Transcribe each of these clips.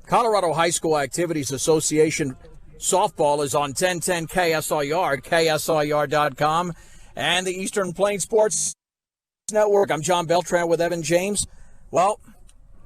Colorado High School Activities Association softball is on 1010 KSIR, KSIR.com, and the Eastern Plains Sports Network. I'm John Beltran with Evan James. Well,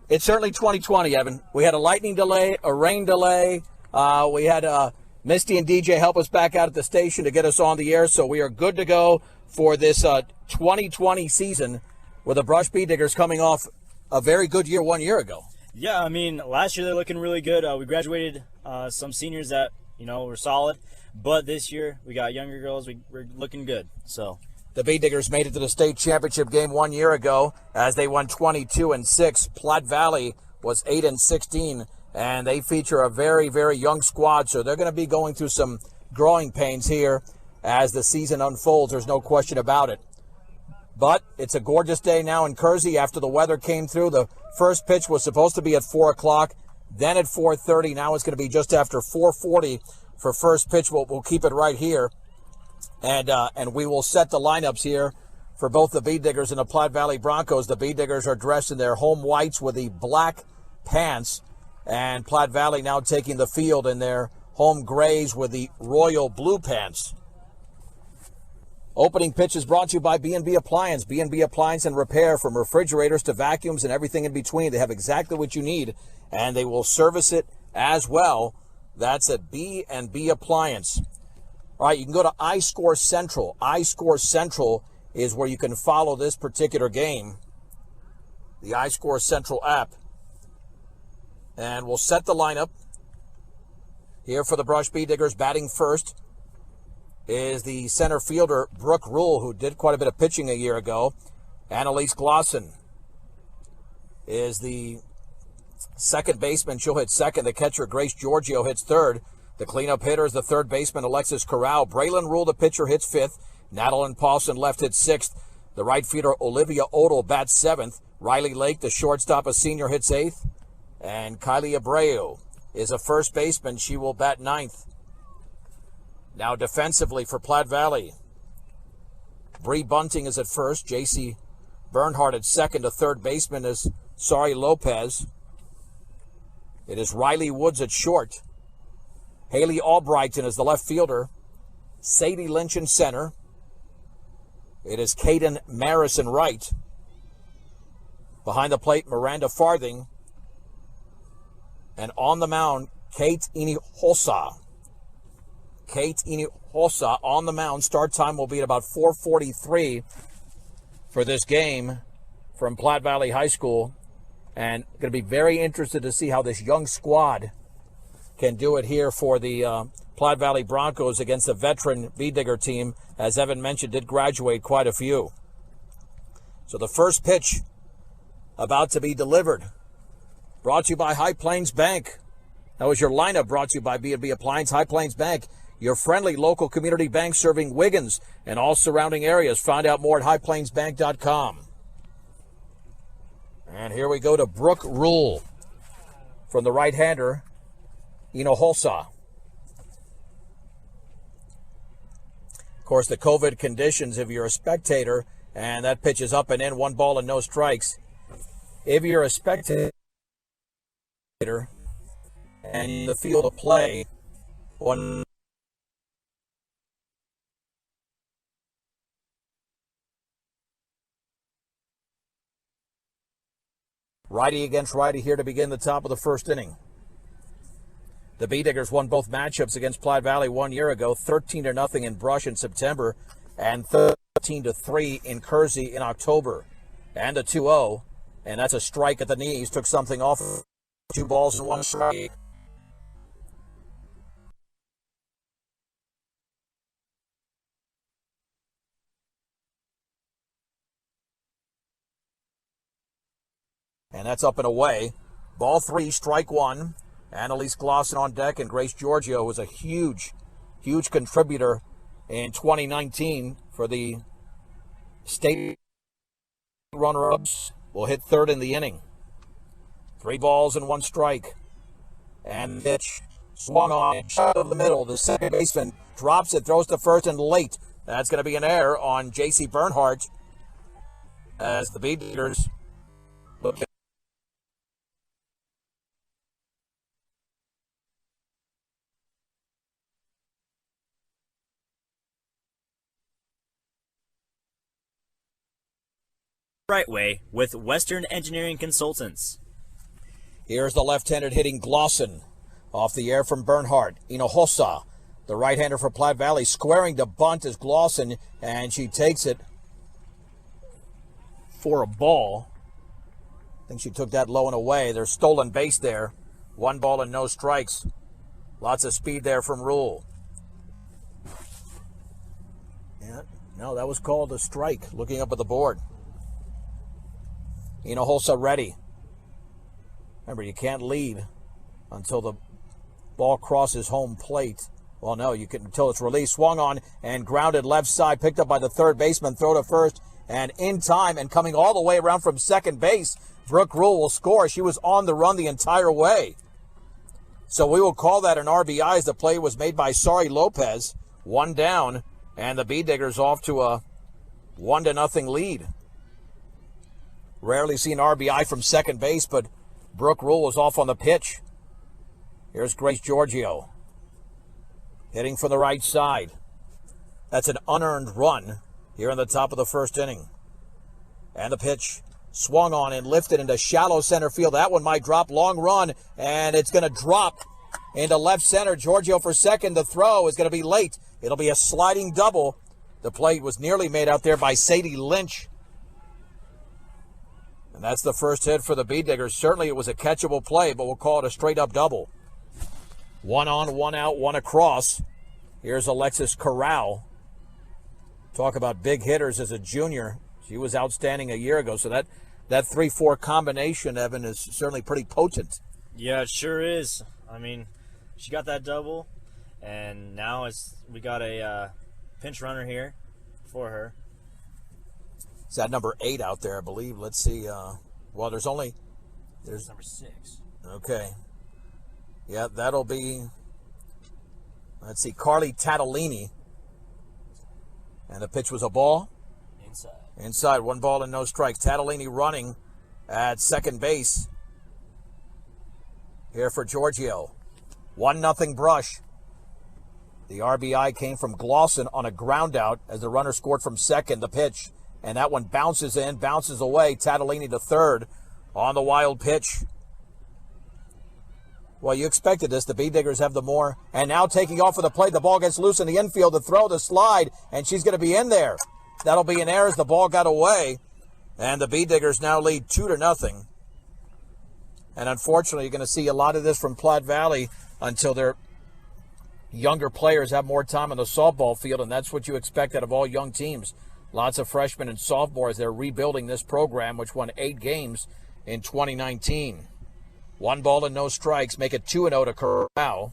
it's certainly 2020, Evan. We had a lightning delay, a rain delay. We had Misty and DJ help us back out at the station to get us on the air, so we are good to go for this 2020 season with the Brush Bee Diggers coming off a very good year 1 year ago. Yeah, I mean, last year they're looking really good. We graduated some seniors that, were solid. But this year we got younger girls. We're looking good. So the Bee Diggers made it to the state championship game 1 year ago as they won 22-6. Platte Valley was 8-16, and they feature a very, very young squad. So they're going to be going through some growing pains here as the season unfolds. There's no question about it. But it's a gorgeous day now in Kersey after the weather came through. The first pitch was supposed to be at 4 o'clock, then at 4:30. Now it's going to be just after 4:40 for first pitch. We'll keep it right here. And we will set the lineups here for both the Bee Diggers and the Platte Valley Broncos. The Bee Diggers are dressed in their home whites with the black pants, and Platte Valley now taking the field in their home grays with the royal blue pants. Opening pitch is brought to you by B&B Appliance. B&B Appliance and Repair, from refrigerators to vacuums and everything in between. They have exactly what you need, and they will service it as well. That's at B&B Appliance. All right, you can go to iScore Central. iScore Central is where you can follow this particular game, the iScore Central app. And we'll set the lineup here for the Brush Bee Diggers. Batting first is the center fielder, Brooke Rule, who did quite a bit of pitching a year ago. Annalise Glosson is the second baseman. She'll hit second. The catcher, Grace Giorgio, hits third. The cleanup hitter is the third baseman, Alexis Corral. Braylon Rule, the pitcher, hits fifth. Natalie Paulson, left, hits sixth. The right fielder, Olivia Odell, bats seventh. Riley Lake, the shortstop, a senior, hits eighth. And Kylie Abreu is a first baseman. She will bat ninth. Now defensively for Platte Valley, Bree Bunting is at first. J.C. Bernhardt at second. The third baseman is Sari Lopez. It is Riley Woods at short. Haley Albrighton is the left fielder. Sadie Lynch in center. It is Caden Maris in right. Behind the plate, Miranda Farthing. And on the mound, Kate Inihosa. Kate Inihosa on the mound. Start time will be at about 4:43 for this game from Platte Valley High School. And going to be very interested to see how this young squad can do it here for the Platte Valley Broncos against the veteran Bee Digger team. As Evan mentioned, did graduate quite a few. So the first pitch about to be delivered. Brought to you by High Plains Bank. That was your lineup, brought to you by B&B Appliance. High Plains Bank, your friendly local community bank serving Wiggins and all surrounding areas. Find out more at highplainsbank.com. And here we go to Brooke Rule from the right-hander, Inohosa. Of course, the COVID conditions, if you're a spectator, and that pitch is up and in, 1 ball and no strikes. If you're a spectator and in the field of play, one righty against righty here to begin the top of the first inning. The Bee Diggers won both matchups against Platte Valley 1 year ago, 13-0 in Brush in September and 13-3 in Kersey in October. And a 2-0, and that's a strike at the knees. Took something off. 2 balls and 1 strike. And that's up and away. Ball 3, strike 1. Annalise Glosson on deck, and Grace Giorgio was a huge contributor in 2019 for the state runner-ups. Will hit third in the inning. 3 balls and 1 strike. And pitch swung on, shot of the middle. The second baseman drops it, throws to first and late. That's going to be an error on J.C. Bernhardt as the Bee Diggers look right way with Western Engineering Consultants. Here's the left-handed hitting Glosson. Off the air from Bernhardt. Hinojosa, the right-hander for Platte Valley, squaring to bunt is Glosson, and she takes it for a ball. I think she took that low and away. There's stolen base there. 1 ball and no strikes. Lots of speed there from Rule. Yeah, no, that was called a strike. Looking up at the board. Hinojosa ready. Remember, you can't lead until the ball crosses home plate. Well, no, you can until it's released. Swung on and grounded left side. Picked up by the third baseman. Throw to first. And in time and coming all the way around from second base, Brooke Rule will score. She was on the run the entire way. So we will call that an RBI as the play was made by Sari Lopez. 1 down, and the Bee Diggers off to a 1-0 lead. Rarely seen RBI from second base, but Brooke Rule was off on the pitch. Here's Grace Giorgio hitting from the right side. That's an unearned run here in the top of the first inning. And the pitch swung on and lifted into shallow center field. That one might drop. Long run, and it's going to drop into left center. Giorgio for second. The throw is going to be late. It'll be a sliding double. The play was nearly made out there by Sadie Lynch. And that's the first hit for the Bee Diggers. Certainly it was a catchable play, but we'll call it a straight-up double. 1 on, 1 out, 1 across. Here's Alexis Corral. Talk about big hitters as a junior. She was outstanding a year ago, so that 3-4 combination, Evan, is certainly pretty potent. Yeah, it sure is. I mean, she got that double, and now we got a pinch runner here for her. Is that number 8 out there, I believe? Let's see. Well, there's number 6. Okay. Yeah, that'll be, let's see, Carly Tatalini. And the pitch was a ball. Inside, 1 ball and no strikes. Tatalini running at second base. Here for Giorgio. 1-0 Brush. The RBI came from Glosson on a ground out as the runner scored from second. The pitch, and that one bounces in, bounces away. Tatalini to third on the wild pitch. Well, you expected this. The Bee Diggers have the more. And now taking off for the play. The ball gets loose in the infield. The throw, the slide, and she's going to be in there. That'll be an error as the ball got away. And the Bee Diggers now lead 2-0. And unfortunately, you're going to see a lot of this from Platte Valley until their younger players have more time on the softball field, and that's what you expect out of all young teams. Lots of freshmen and sophomores. They're rebuilding this program, which won 8 games in 2019. 1 ball and no strikes, make it 2-0 to Corral.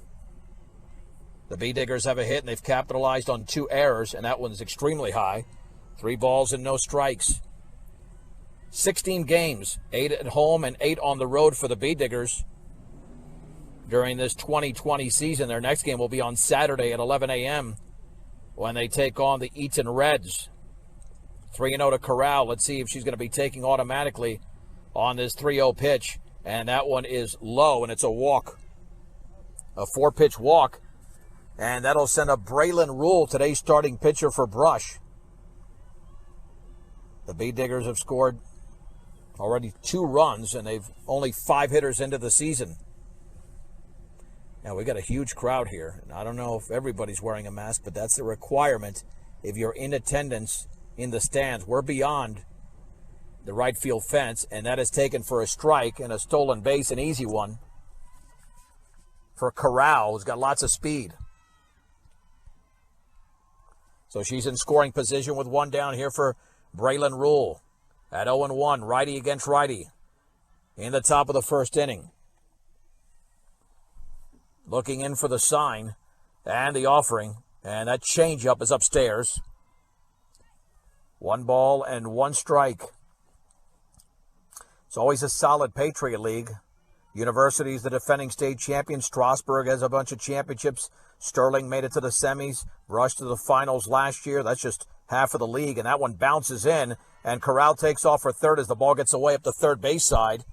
The Bee Diggers have a hit, and they've capitalized on 2 errors, and that one's extremely high. 3 balls and no strikes. 16 games, 8 at home and 8 on the road for the Bee Diggers during this 2020 season. Their next game will be on Saturday at 11 a.m. when they take on the Eaton Reds. 3-0 to Corral. Let's see if she's going to be taking automatically on this 3-0 pitch. And that one is low, and it's a walk. A 4-pitch walk. And that'll send up Braylon Rule, today's starting pitcher for Brush. The Bee Diggers have scored already 2 runs, and they've only 5 hitters into the season. Now, we got a huge crowd here. And I don't know if everybody's wearing a mask, but that's the requirement if you're in attendance in the stands. We're beyond the right field fence, and that is taken for a strike and a stolen base, an easy one for Corral, who's got lots of speed. So she's in scoring position with 1 down here for Braylon Rule at 0-1, righty against righty in the top of the first inning. Looking in for the sign and the offering, and that changeup is upstairs. 1 ball and 1 strike. It's always a solid Patriot League. University's the defending state champion. Strasburg has a bunch of championships. Sterling made it to the semis, rushed to the finals last year. That's just half of the league, and that one bounces in, and Corral takes off for third as the ball gets away up the third base side,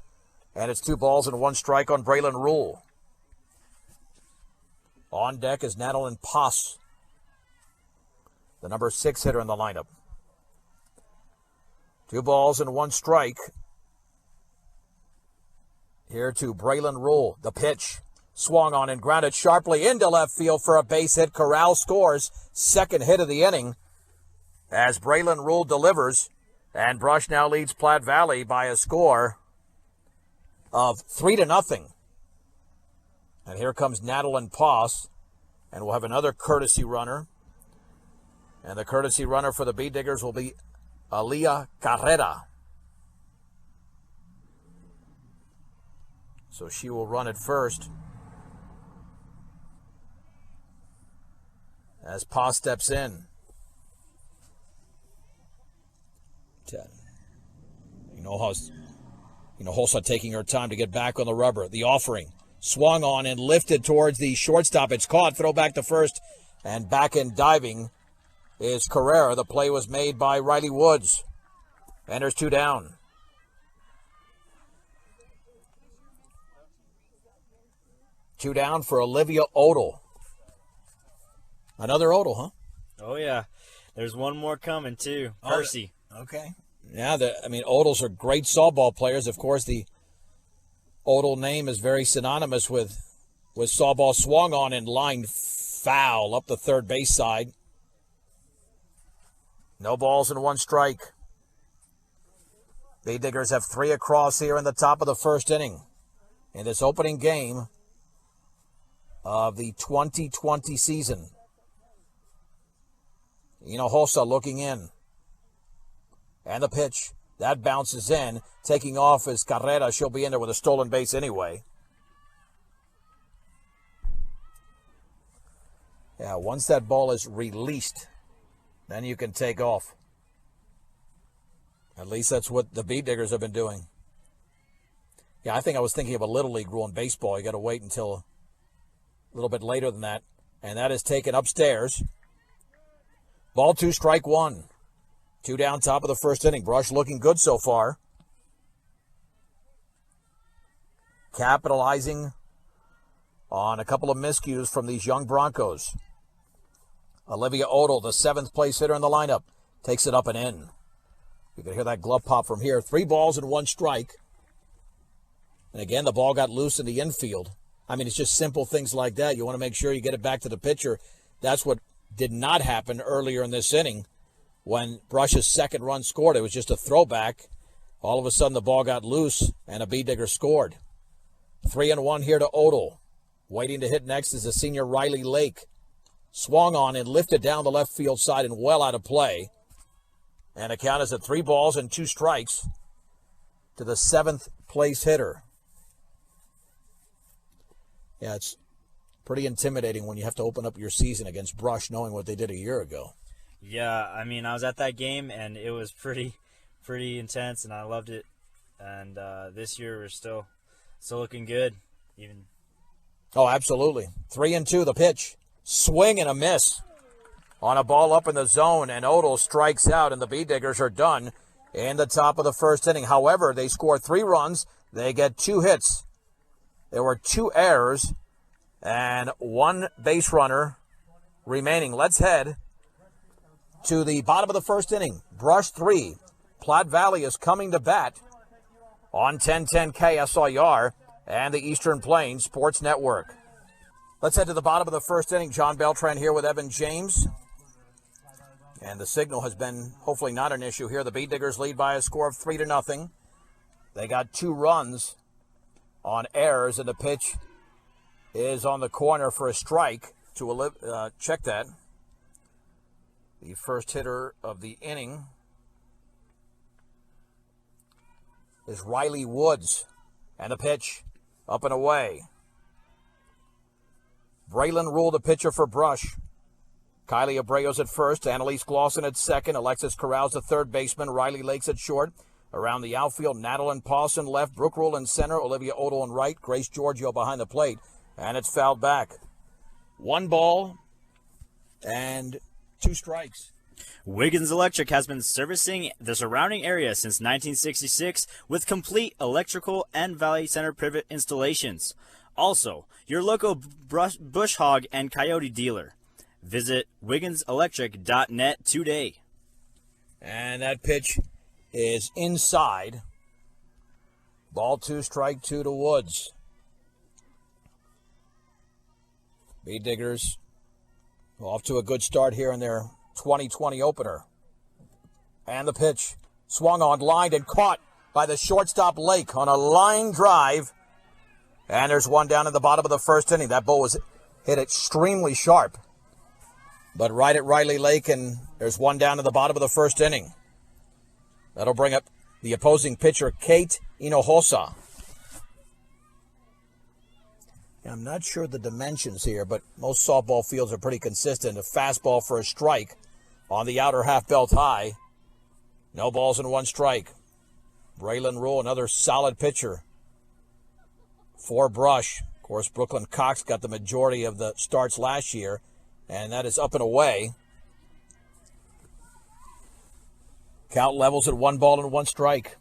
and it's 2 balls and 1 strike on Braylon Rule. On deck is Natalie Poss, the number 6 hitter in the lineup. 2-1 Here to Braylon Rule. The pitch. Swung on and grounded sharply into left field for a base hit. Corral scores. Second hit of the inning as Braylon Rule delivers. And Brush now leads Platte Valley by a score of 3-0. And here comes Nadalyn Poss. And we'll have another courtesy runner. And the courtesy runner for the Bee Diggers will be Aaliyah Carrera. So she will run it first. As Poss steps in. 10. Hulsa taking her time to get back on the rubber. The offering. Swung on and lifted towards the shortstop. It's caught. Throw back to first. And back in diving is Carrera. The play was made by Riley Woods. Enters 2 down. Two down for Olivia Odell. Another Odell, huh? Oh, yeah. There's one more coming, too. Percy. Okay. Yeah, Odell's are great softball players. Of course, the Odell name is very synonymous with softball. Swung on and lined foul up the third base side. No balls and 1 strike. Bee Diggers have 3 across here in the top of the first inning in this opening game of the 2020 season. Hulsa looking in. And the pitch. That bounces in. Taking off is Carrera. She'll be in there with a stolen base anyway. Yeah, once that ball is released, then you can take off. At least that's what the Bee Diggers have been doing. Yeah, I think I was thinking of a Little League rule in baseball. You got to wait until a little bit later than that. And that is taken upstairs. Ball 2, strike 1. 2 down, top of the first inning. Brush looking good so far. Capitalizing on a couple of miscues from these young Broncos. Olivia Odell, the 7th place hitter in the lineup, takes it up and in. You can hear that glove pop from here. 3 balls and 1 strike. And again, the ball got loose in the infield. It's just simple things like that. You want to make sure you get it back to the pitcher. That's what did not happen earlier in this inning when Brush's second run scored. It was just a throwback. All of a sudden, the ball got loose, and a Bee Digger scored. 3-1 here to Odell. Waiting to hit next is the senior Riley Lake. Swung on and lifted down the left field side and well out of play. And the count is at 3 balls and 2 strikes to the 7th place hitter. Yeah, it's pretty intimidating when you have to open up your season against Brush knowing what they did a year ago. Yeah, I was at that game, and it was pretty intense, and I loved it. And this year we're still looking good. Oh, absolutely. 3-2, the pitch. Swing and a miss on a ball up in the zone, and Odell strikes out, and the Bee Diggers are done in the top of the first inning. However, they score 3 runs. They get 2 hits. There were 2 errors and 1 base runner remaining. Let's head to the bottom of the first inning. Brush 3. Platte Valley is coming to bat on 1010 KSIR and the Eastern Plains Sports Network. Let's head to the bottom of the first inning. John Beltran here with Evan James. And the signal has been hopefully not an issue here. The Bee Diggers lead by a score of 3-0. They got 2 runs on errors, and the pitch is on the corner for a strike to check that. The first hitter of the inning is Riley Woods, and the pitch up and away. Braylon Rule, the pitcher for Brush. Kylie Abreo's at first, Annalise Glosson at second, Alexis Corral's the third baseman, Riley Lakes at short. Around the outfield, Nadalyn Poss in left, Brooke Rule in center, Olivia Odell in right, Grace Giorgio behind the plate, and it's fouled back. 1 ball and 2 strikes. Wiggins Electric has been servicing the surrounding area since 1966 with complete electrical and Valley Center pivot installations. Also, your local bush hog and coyote dealer. Visit WigginsElectric.net today. And that pitch is inside. Ball 2, strike 2 to Woods. Bee Diggers off to a good start here in their 2020 opener. And the pitch swung on, lined, and caught by the shortstop Lake on a line drive. And there's one down in the bottom of the first inning. That ball was hit extremely sharp. But right at Riley Lake, and there's one down in the bottom of the first inning. That'll bring up the opposing pitcher, Kate Hinojosa. I'm not sure the dimensions here, but most softball fields are pretty consistent. A fastball for a strike on the outer half belt high. No balls and 1 strike. Braylon Rule, another solid pitcher for Brush. Of course, Brooklyn Cox got the majority of the starts last year, and that is up and away. Count levels at 1 ball and 1 strike.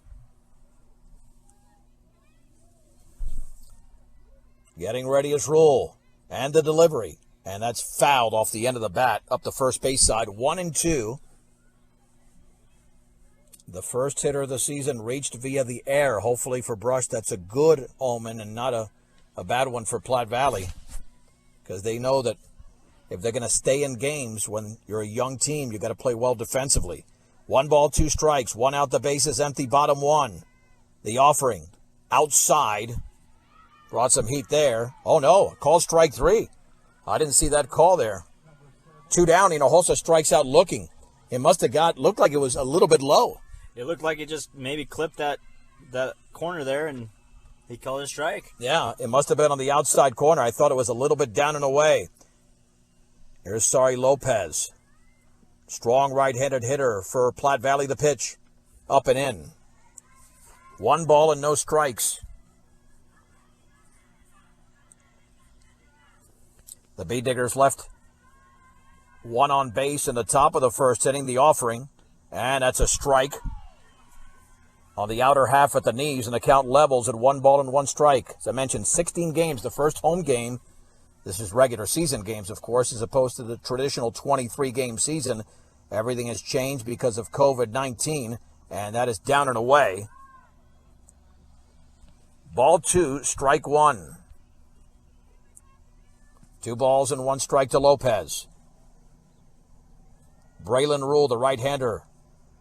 Getting ready is Rule. And the delivery. And that's fouled off the end of the bat up the first base side. 1-2. The first hitter of the season reached via the air. Hopefully for Brush, that's a good omen and not a bad one for Platte Valley. Because they know that if they're going to stay in games when you're a young team, you got to play well defensively. 1 ball, 2 strikes. 1 out, the bases empty, bottom 1. The offering outside. Brought some heat there. Oh, no. Call strike 3. I didn't see that call there. 2 down. Hinojosa strikes out looking. It must have looked like it was a little bit low. It looked like it just maybe clipped that corner there, and he called it a strike. Yeah, it must have been on the outside corner. I thought it was a little bit down and away. Here's Sari Lopez. Strong right-handed hitter for Platte Valley. The pitch. Up and in. 1 ball and no strikes. The Bee Diggers left 1 on base in the top of the first inning, the offering, and that's a strike on the outer half at the knees, and the count levels at 1 ball and 1 strike. As I mentioned, 16 games, the first home game. This is regular season games, of course, as opposed to the traditional 23-game season. Everything has changed because of COVID-19, and that is down and away. Ball 2, strike 1. 2 balls and 1 strike to Lopez. Braylon Rule, the right-hander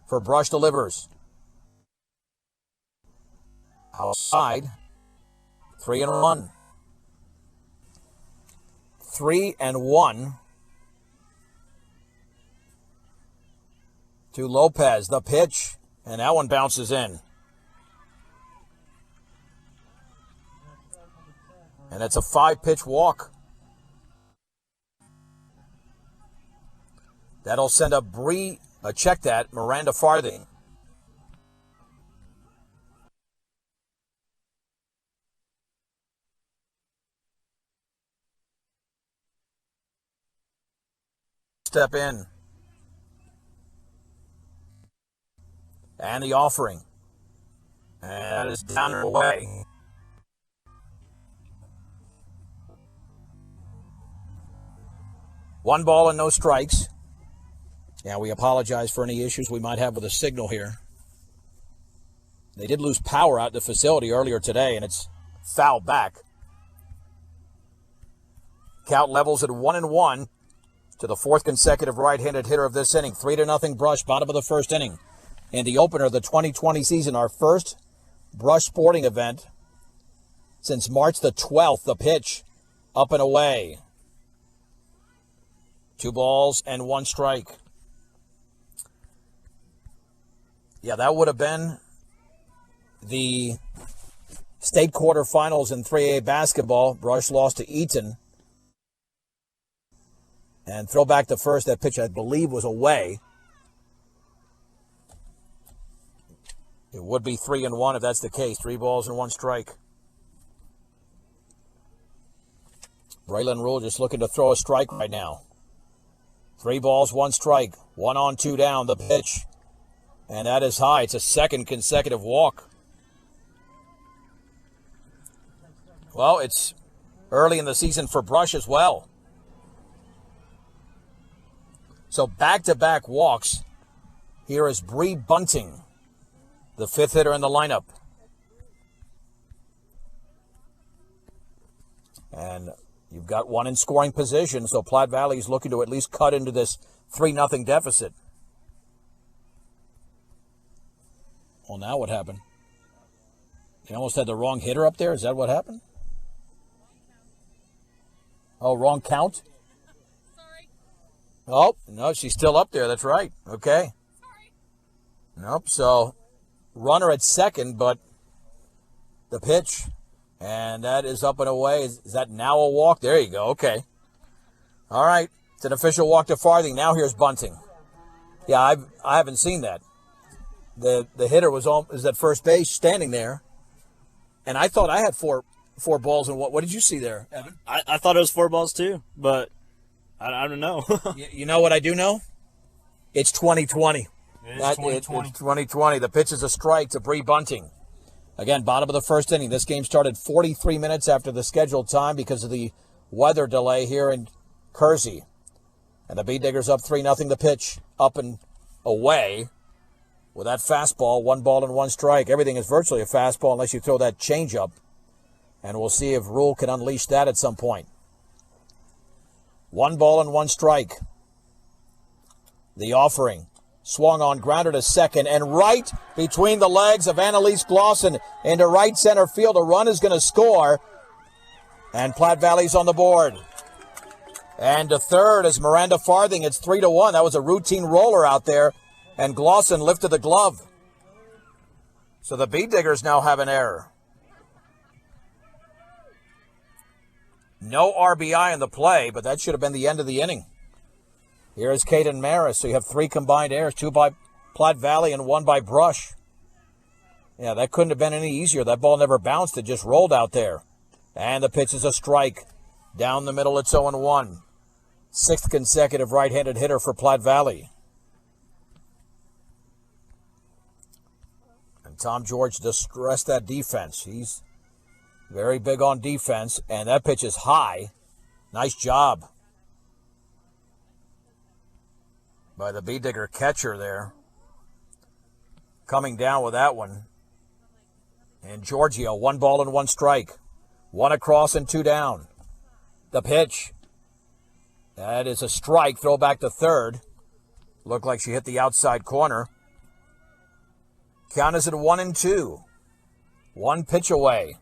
for Brush, delivers. Outside. 3-1. 3-1 to Lopez. The pitch, and that one bounces in. And it's a 5-pitch walk. That'll send up Miranda Farthing. Step in. And the offering. And that is down and away. One ball and no strikes. Yeah, we apologize for any issues we might have with the signal here. They did lose power out at the facility earlier today, and it's foul back. Count levels at 1-1 to the 4th consecutive right-handed hitter of this inning. 3-0 Brush, bottom of the first inning. In the opener of the 2020 season, our first Brush sporting event since March the 12th. The pitch, up and away. 2 balls and 1 strike. Yeah, that would have been the state quarterfinals in 3A basketball. Brush lost to Eaton. And throw back to first. That pitch, I believe, was away. It would be 3-1 if that's the case. 3 balls and 1 strike. Braylon Rule just looking to throw a strike right now. 3 balls, 1 strike. 1 on, 2 down. The pitch. And that is high. It's a 2nd consecutive walk. Well, it's early in the season for Brush as well. So back-to-back walks. Here is Bree Bunting. the fifth hitter in the lineup. And you've got one in scoring position, so Platte Valley is looking to at least cut into this 3-0 deficit. Well, now what happened? They almost had the wrong hitter up there. Is that what happened? Oh, wrong count? Sorry. Oh, no, she's still up there. That's right. Okay. Sorry. Nope, so runner at second, but the pitch, and that is up and away. Is that now a walk? There you go. Okay. All right. It's an official walk to Farthing. Now here's bunting. Yeah, I haven't seen that. The hitter was at first base standing there, and I thought I had four balls and what did you see there, Evan? I thought it was 4 balls too, but I don't know. You know what I do know? It's 2020. It's 2020. It's 2020. The pitch is a strike to Bree Bunting. Again, bottom of the first inning. This game started 43 minutes after the scheduled time because of the weather delay here in Kersey. And the Bee Diggers up 3-0. The pitch up and away with that fastball, 1 ball and 1 strike. Everything is virtually a fastball unless you throw that changeup. And we'll see if Rule can unleash that at some point. 1 ball and 1 strike. The offering. Swung on, grounder to second, and right between the legs of Annalise Glosson into right center field. A run is going to score, and Platte Valley's on the board. And to third is Miranda Farthing. It's 3-1. That was a routine roller out there, and Glosson lifted the glove. So the Bee Diggers now have an error. No RBI in the play, but that should have been the end of the inning. Here is Caden Maris. So you have 3 combined errors, 2 by Platte Valley and 1 by Brush. Yeah, that couldn't have been any easier. That ball never bounced. It just rolled out there. And the pitch is a strike. Down the middle, it's 0-1. 6th consecutive right-handed hitter for Platte Valley. And Tom George distressed that defense. He's very big on defense. And that pitch is high. Nice job by the Bee Digger catcher there. Coming down with that one. And Giorgio, 1 ball and 1 strike. 1 across and 2 down. The pitch. That is a strike. Throw back to third. Looked like she hit the outside corner. Count is at 1-2. 1 pitch away.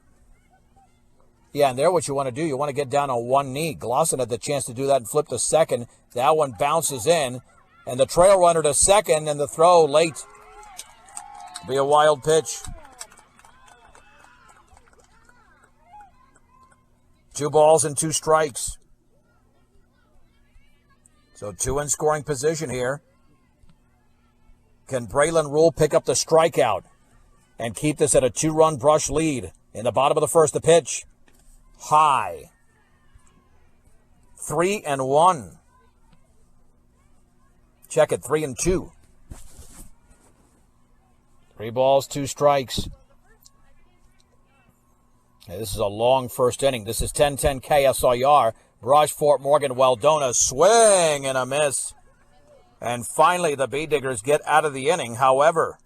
Yeah, and there what you want to do, you want to get down on one knee. Glosson had the chance to do that and flip to second. That one bounces in. And the trail runner to second, and the throw late. Be a wild pitch. 2 balls and 2 strikes. So 2 in scoring position here. Can Braylon Rule pick up the strikeout and keep this at a 2-run Brush lead? In the bottom of the first, the pitch. High. 3-1. Check it, 3-2. 3 balls, 2 strikes. Hey, this is a long first inning. This is 1010 KSIR. Brush, Fort Morgan, Weldona, swing and a miss. And finally, the Bee Diggers get out of the inning. However,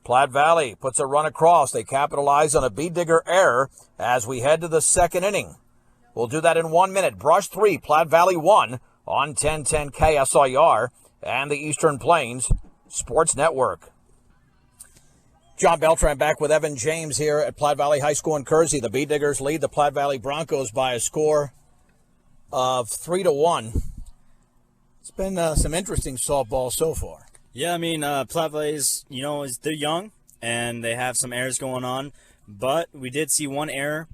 Platte Valley puts a run across. They capitalize on a Bee Digger error as we head to the second inning. We'll do that in 1 minute. Brush 3, Platte Valley 1 on 1010 KSIR. And the Eastern Plains Sports Network. John Beltran back with Evan James here at Platte Valley High School in Kersey. The Bee Diggers lead the Platte Valley Broncos by a score of 3-1. It's been some interesting softball so far. Yeah, I mean, Platte Valley's, they're young and they have some errors going on, but we did see 1 error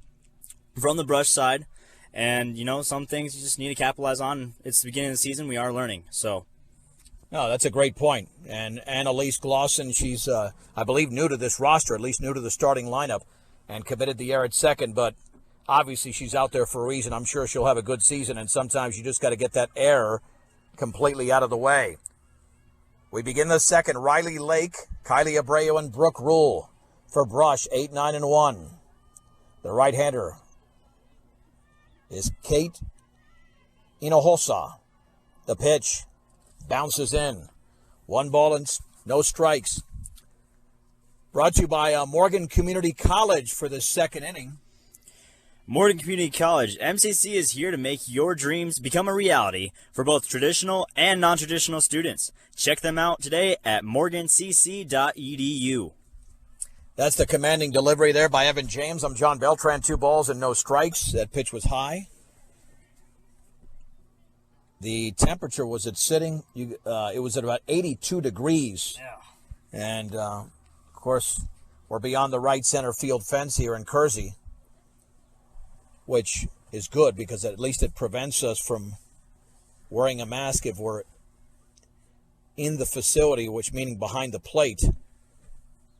from the Brush side, and some things you just need to capitalize on. It's the beginning of the season. We are learning, so. No, that's a great point. And Annalise Glosson, she's, I believe, new to this roster, at least new to the starting lineup, and committed the error at second. But obviously she's out there for a reason. I'm sure she'll have a good season, and sometimes you just got to get that error completely out of the way. We begin the second. Riley Lake, Kylie Abreu, and Brooke Rule for Brush, 8-9-1. The right-hander is Kate Inohosa. The pitch bounces in. 1 ball and no strikes. Brought to you by Morgan Community College for the second inning. Morgan Community College, MCC is here to make your dreams become a reality for both traditional and non-traditional students. Check them out today at morgancc.edu. That's the commanding delivery there by Evan James. I'm John Beltran. 2 balls and no strikes. That pitch was high. The temperature was it was at about 82 degrees. Yeah. And, of course, we're beyond the right center field fence here in Kersey, which is good because at least it prevents us from wearing a mask if we're in the facility, which meaning behind the plate.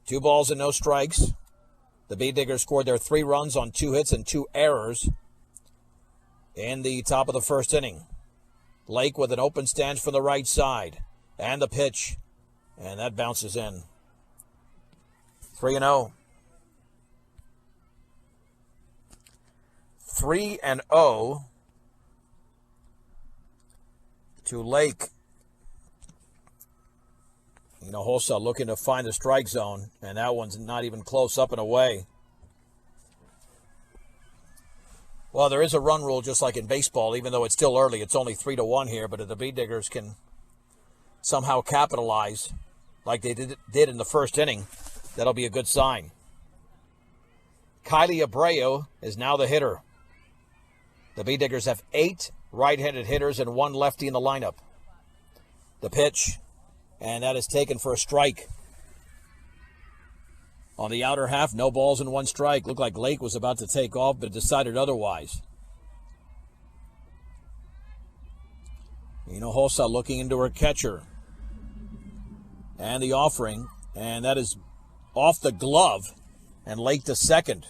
2 balls and no strikes. The Bee Diggers scored their 3 runs on 2 hits and 2 errors in the top of the first inning. Lake with an open stance from the right side. And the pitch. And that bounces in. 3-0. 3-0 to Lake. Hossa looking to find the strike zone, and that one's not even close, up and away. Well, there is a run rule just like in baseball, even though it's still early. It's only 3-1 here, but if the Bee Diggers can somehow capitalize like they did in the first inning, that'll be a good sign. Kylie Abreu is now the hitter. The Bee Diggers have 8 right-handed hitters and 1 lefty in the lineup. The pitch, and that is taken for a strike. On the outer half, no balls and 1 strike. Looked like Lake was about to take off, but decided otherwise. Hossa looking into her catcher. And the offering, and that is off the glove, and Lake to second.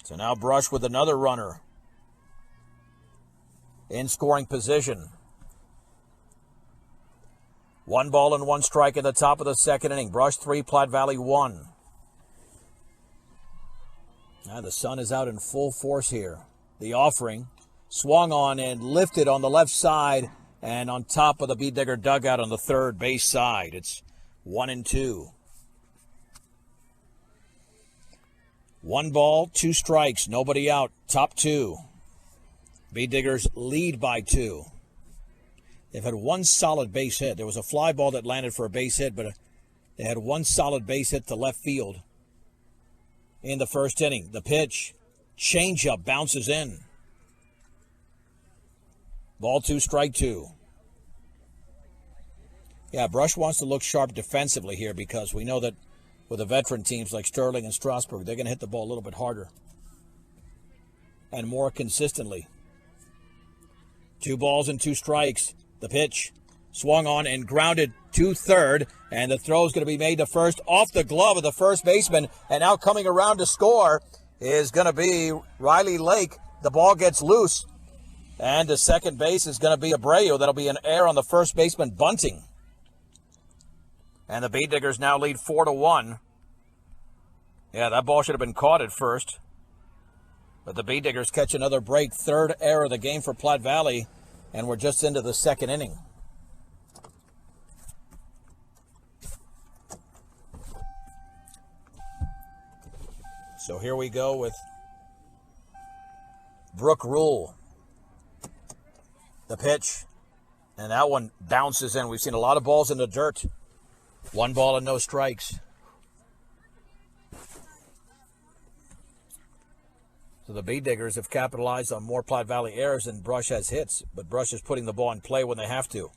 So now Brush with another runner in scoring position. 1 ball and 1 strike at the top of the second inning. Brush 3, Platte Valley 1. Now the sun is out in full force here. The offering swung on and lifted on the left side and on top of the Bee Digger dugout on the third base side. It's 1-2. 1 ball, 2 strikes, nobody out. Top 2. Bee Diggers lead by 2. They've had 1 solid base hit. There was a fly ball that landed for a base hit, but they had 1 solid base hit to left field in the first inning. The pitch, changeup, bounces in. Ball 2, strike 2. Yeah, Brush wants to look sharp defensively here because we know that with the veteran teams like Sterling and Strasburg, they're going to hit the ball a little bit harder and more consistently. 2 balls and 2 strikes. The pitch swung on and grounded to third, and the throw is going to be made to first off the glove of the first baseman, and now coming around to score is going to be Riley Lake. The ball gets loose, and to second base is going to be Abreu. That'll be an error on the first baseman, Bunting. And the Bee Diggers now lead 4-1. Yeah, that ball should have been caught at first. But the Bee Diggers catch another break. 3rd error of the game for Platte Valley. And we're just into the second inning. So here we go with Brooke Rule. The pitch. And that one bounces in. We've seen a lot of balls in the dirt. 1 ball and no strikes. So the Bee Diggers have capitalized on more Platte Valley errors than Brush has hits, but Brush is putting the ball in play when they have to.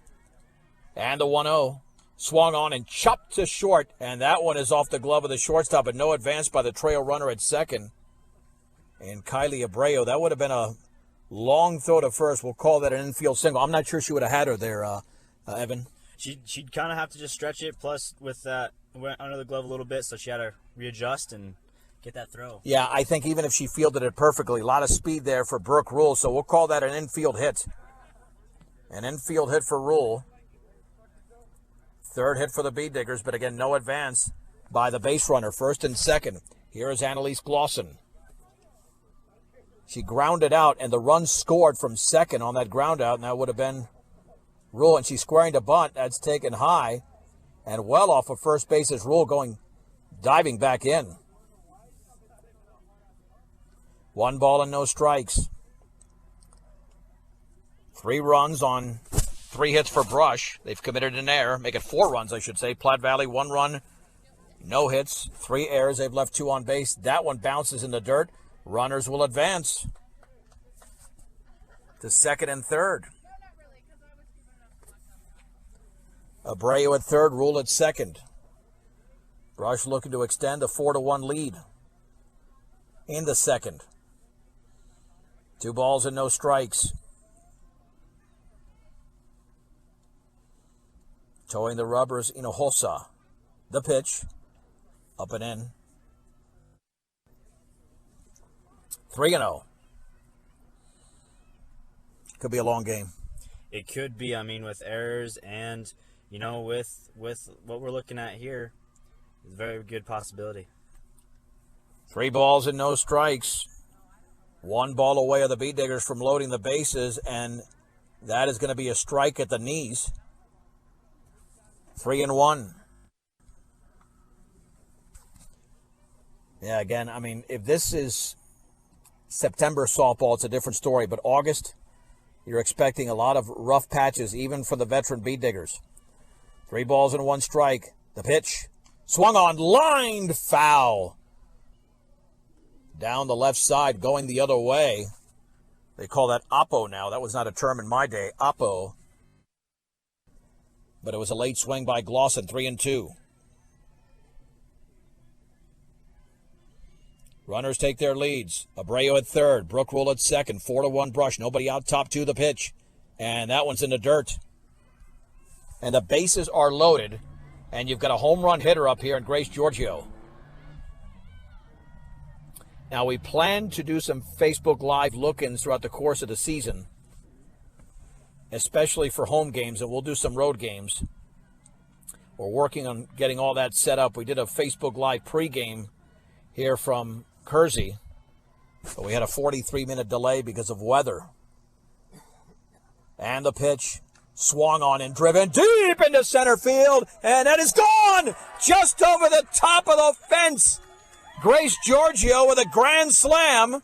And the 1-0. Swung on and chopped to short, and that one is off the glove of the shortstop, but no advance by the trail runner at second. And Kylie Abreu, that would have been a long throw to first. We'll call that an infield single. I'm not sure she would have had her there, Evan. She'd kind of have to just stretch it, plus with that, went under the glove a little bit, so she had to readjust and get that throw. Yeah, I think even if she fielded it perfectly, a lot of speed there for Brooke Rule, so we'll call that an infield hit. An infield hit for Rule. 3rd hit for the Bee Diggers, but again, no advance by the base runner, first and second. Here is Annalise Glosson. She grounded out, and the run scored from second on that ground out, and that would have been Rule, and she's squaring to bunt. That's taken high and well off of first base's Rule, going diving back in. 1 ball and no strikes. 3 runs on 3 hits for Brush. They've committed an error. Make it 4 runs, I should say. Platte Valley, 1 run, no hits, 3 errors. They've left 2 on base. That one bounces in the dirt. Runners will advance to second and third. Abreu at third, Rule at second. Brush looking to extend a 4-1 lead in the second. 2 balls and no strikes. Towing the rubbers, Hinojosa. The pitch. Up and in. 3-0. Could be a long game. It could be. I mean, with errors and, with what we're looking at here, it's a very good possibility. 3 balls and no strikes. 1 ball away of the Bee Diggers from loading the bases, and that is going to be a strike at the knees. 3-1. Yeah, again, I mean, if this is September softball, it's a different story. But August, you're expecting a lot of rough patches, even for the veteran Bee Diggers. 3 balls and 1 strike. The pitch. Swung on, lined foul. Down the left side, going the other way. They call that oppo now. That was not a term in my day, oppo. But it was a late swing by Glosson, 3-2. Runners take their leads. Abreu at third, Brook Rule at second, 4-1 Brush. Nobody out top 2 the pitch. And that one's in the dirt. And the bases are loaded. And you've got a home run hitter up here in Grace Giorgio. Now, we plan to do some Facebook Live look-ins throughout the course of the season, especially for home games, and we'll do some road games. We're working on getting all that set up. We did a Facebook Live pregame here from Kersey, but we had a 43-minute delay because of weather. And the pitch swung on and driven deep into center field, and that is gone just over the top of the fence. Grace Giorgio with a grand slam,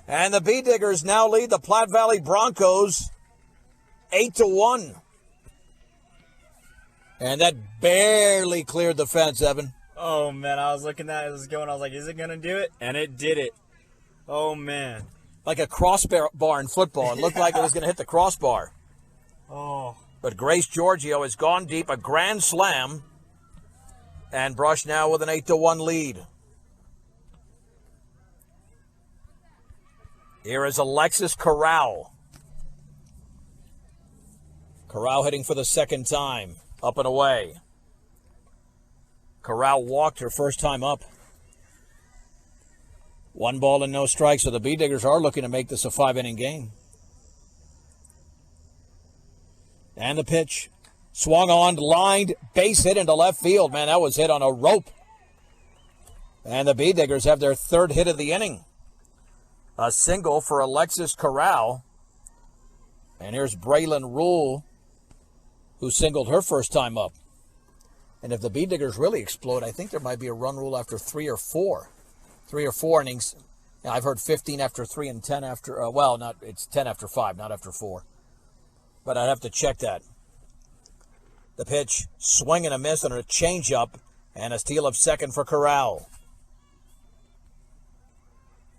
and the Bee Diggers now lead the Platte Valley Broncos 8-1. And that barely cleared the fence, Evan. Oh, man, I was looking at it was going. I was like, is it going to do it? And it did it. Oh, man. Like a crossbar in football. It looked like it was going to hit the crossbar. Oh. But Grace Giorgio has gone deep, a grand slam, and Brush now with an 8-1 lead. Here is Alexis Corral. Corral hitting for the second time. Up and away. Corral walked her first time up. 1 ball and no strikes, so the Bee Diggers are looking to make this a 5-inning game. And the pitch. Swung on, lined, base hit into left field. Man, that was hit on a rope. And the Bee Diggers have their 3rd hit of the inning. A single for Alexis Corral. And here's Braylon Rule, who singled her first time up. And if the Bee Diggers really explode, I think there might be a run rule after 3 or 4. 3 or 4 innings. Now, I've heard 15 after 3 and 10 after, it's 10 after 5, not after 4. But I'd have to check that. The pitch, swing and a miss on a changeup, and a steal of second for Corral.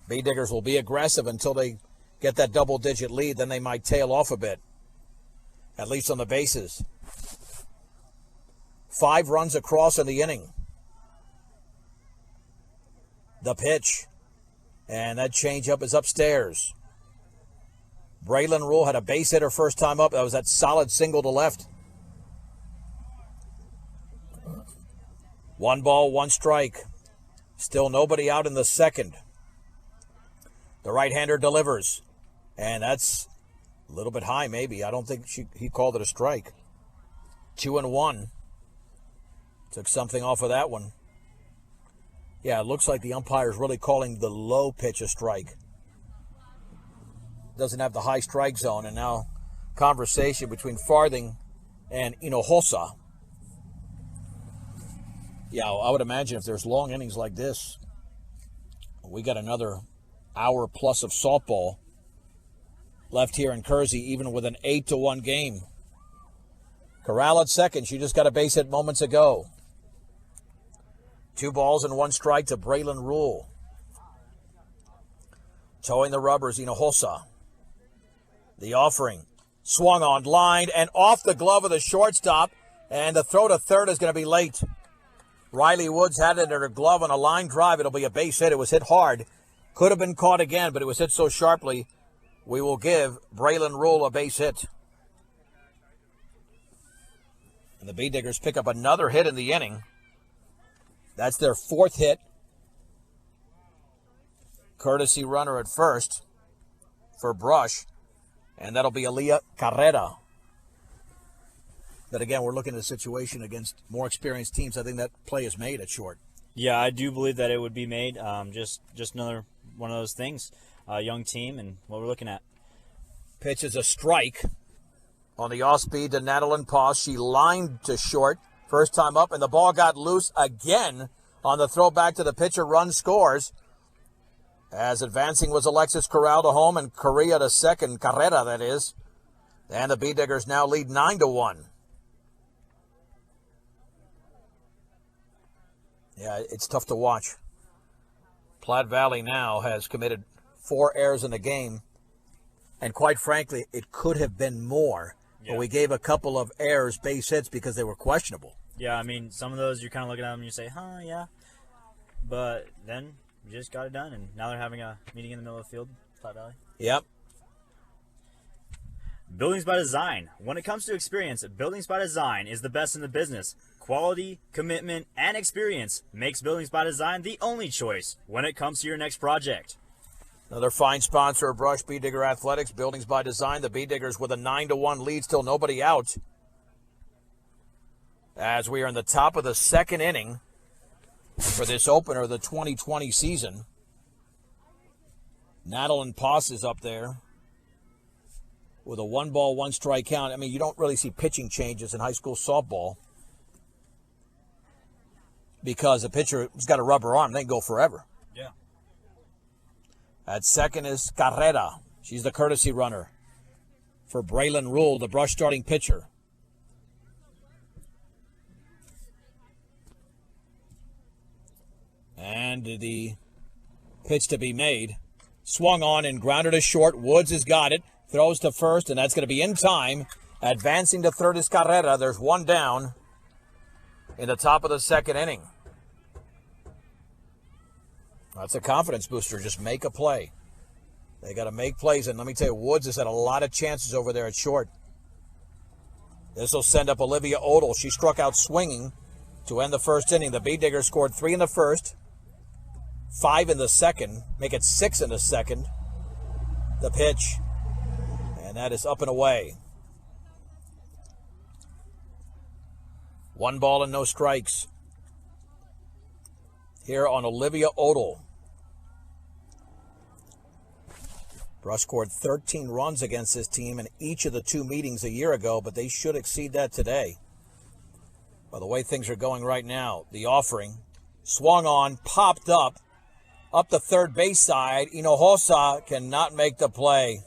Bee Diggers will be aggressive until they get that double-digit lead. Then they might tail off a bit, at least on the bases. 5 runs across in the inning. The pitch, and that changeup is upstairs. Braylon Rule had a base hitter first time up. That was that solid single to left. 1 ball, 1 strike. Still nobody out in the second. The right-hander delivers. And that's a little bit high, maybe. I don't think he called it a strike. 2-1. Took something off of that one. Yeah, it looks like the umpire's really calling the low pitch a strike. Doesn't have the high strike zone, and now conversation between Farthing and Hinojosa. Yeah, I would imagine if there's long innings like this, we got another hour plus of softball left here in Kersey, even with an 8-1 game. Corral at second. She just got a base hit moments ago. 2 balls and 1 strike to Braylon Rule. Towing the rubbers, Hinojosa. The offering. Swung on, lined, and off the glove of the shortstop. And the throw to third is going to be late. Riley Woods had it in her glove on a line drive. It'll be a base hit. It was hit hard. Could have been caught again, but it was hit so sharply. We will give Braylon Rule a base hit. And the Bee Diggers pick up another hit in the inning. That's their 4th hit. Courtesy runner at first for Brush. And that'll be Aaliyah Carrera. But again, we're looking at a situation against more experienced teams. I think that play is made at short. Yeah, I do believe that it would be made. Just another one of those things. Young team and what we're looking at. Pitch is a strike on the off-speed to Nadeline Poss. She lined to short. First time up, and the ball got loose again on the throw back to the pitcher. Run scores. As advancing was Alexis Corral to home and Correa to second. Carrera, that is. And the Bee Diggers now lead 9-1. Yeah, it's tough to watch. Platte Valley now has committed 4 errors in the game. And quite frankly, it could have been more. Yeah. But we gave a couple of errors, base hits, because they were questionable. Yeah, I mean, some of those you're kind of looking at them and you say, yeah. But then you just got it done, and now they're having a meeting in the middle of the field, Platte Valley. Yep. Buildings by Design. When it comes to experience, Buildings by Design is the best in the business. Quality, commitment, and experience makes Buildings by Design the only choice when it comes to your next project. Another fine sponsor of Brush Bee Digger Athletics, Buildings by Design. The Bee Diggers with a 9-1 lead, still nobody out. As we are in the top of the 2nd inning for this opener of the 2020 season. Nadeline Poss is up there with a 1-ball, 1-strike count. I mean, you don't really see pitching changes in high school softball because a pitcher has got a rubber arm. They can go forever. Yeah. At second is Carrera. She's the courtesy runner for Braylon Rule, the Brush starting pitcher. And the pitch to be made. Swung on and grounded to short. Woods has got it. Throws to first, and that's going to be in time. Advancing to third is Carrera. There's 1 down in the top of the 2nd inning. That's a confidence booster. Just make a play. They got to make plays, and let me tell you, Woods has had a lot of chances over there at short. This will send up Olivia Odell. She struck out swinging to end the 1st inning. The Bee Diggers scored 3 in the 1st, 5 in the 2nd, make it 6 in the 2nd. The pitch, and that is up and away. 1 ball and no strikes here on Olivia Odell. Brush scored 13 runs against this team in each of the 2 meetings a year ago, but they should exceed that today. By the way things are going right now, the offering swung on, popped up the third base side. Hinojosa cannot make the play.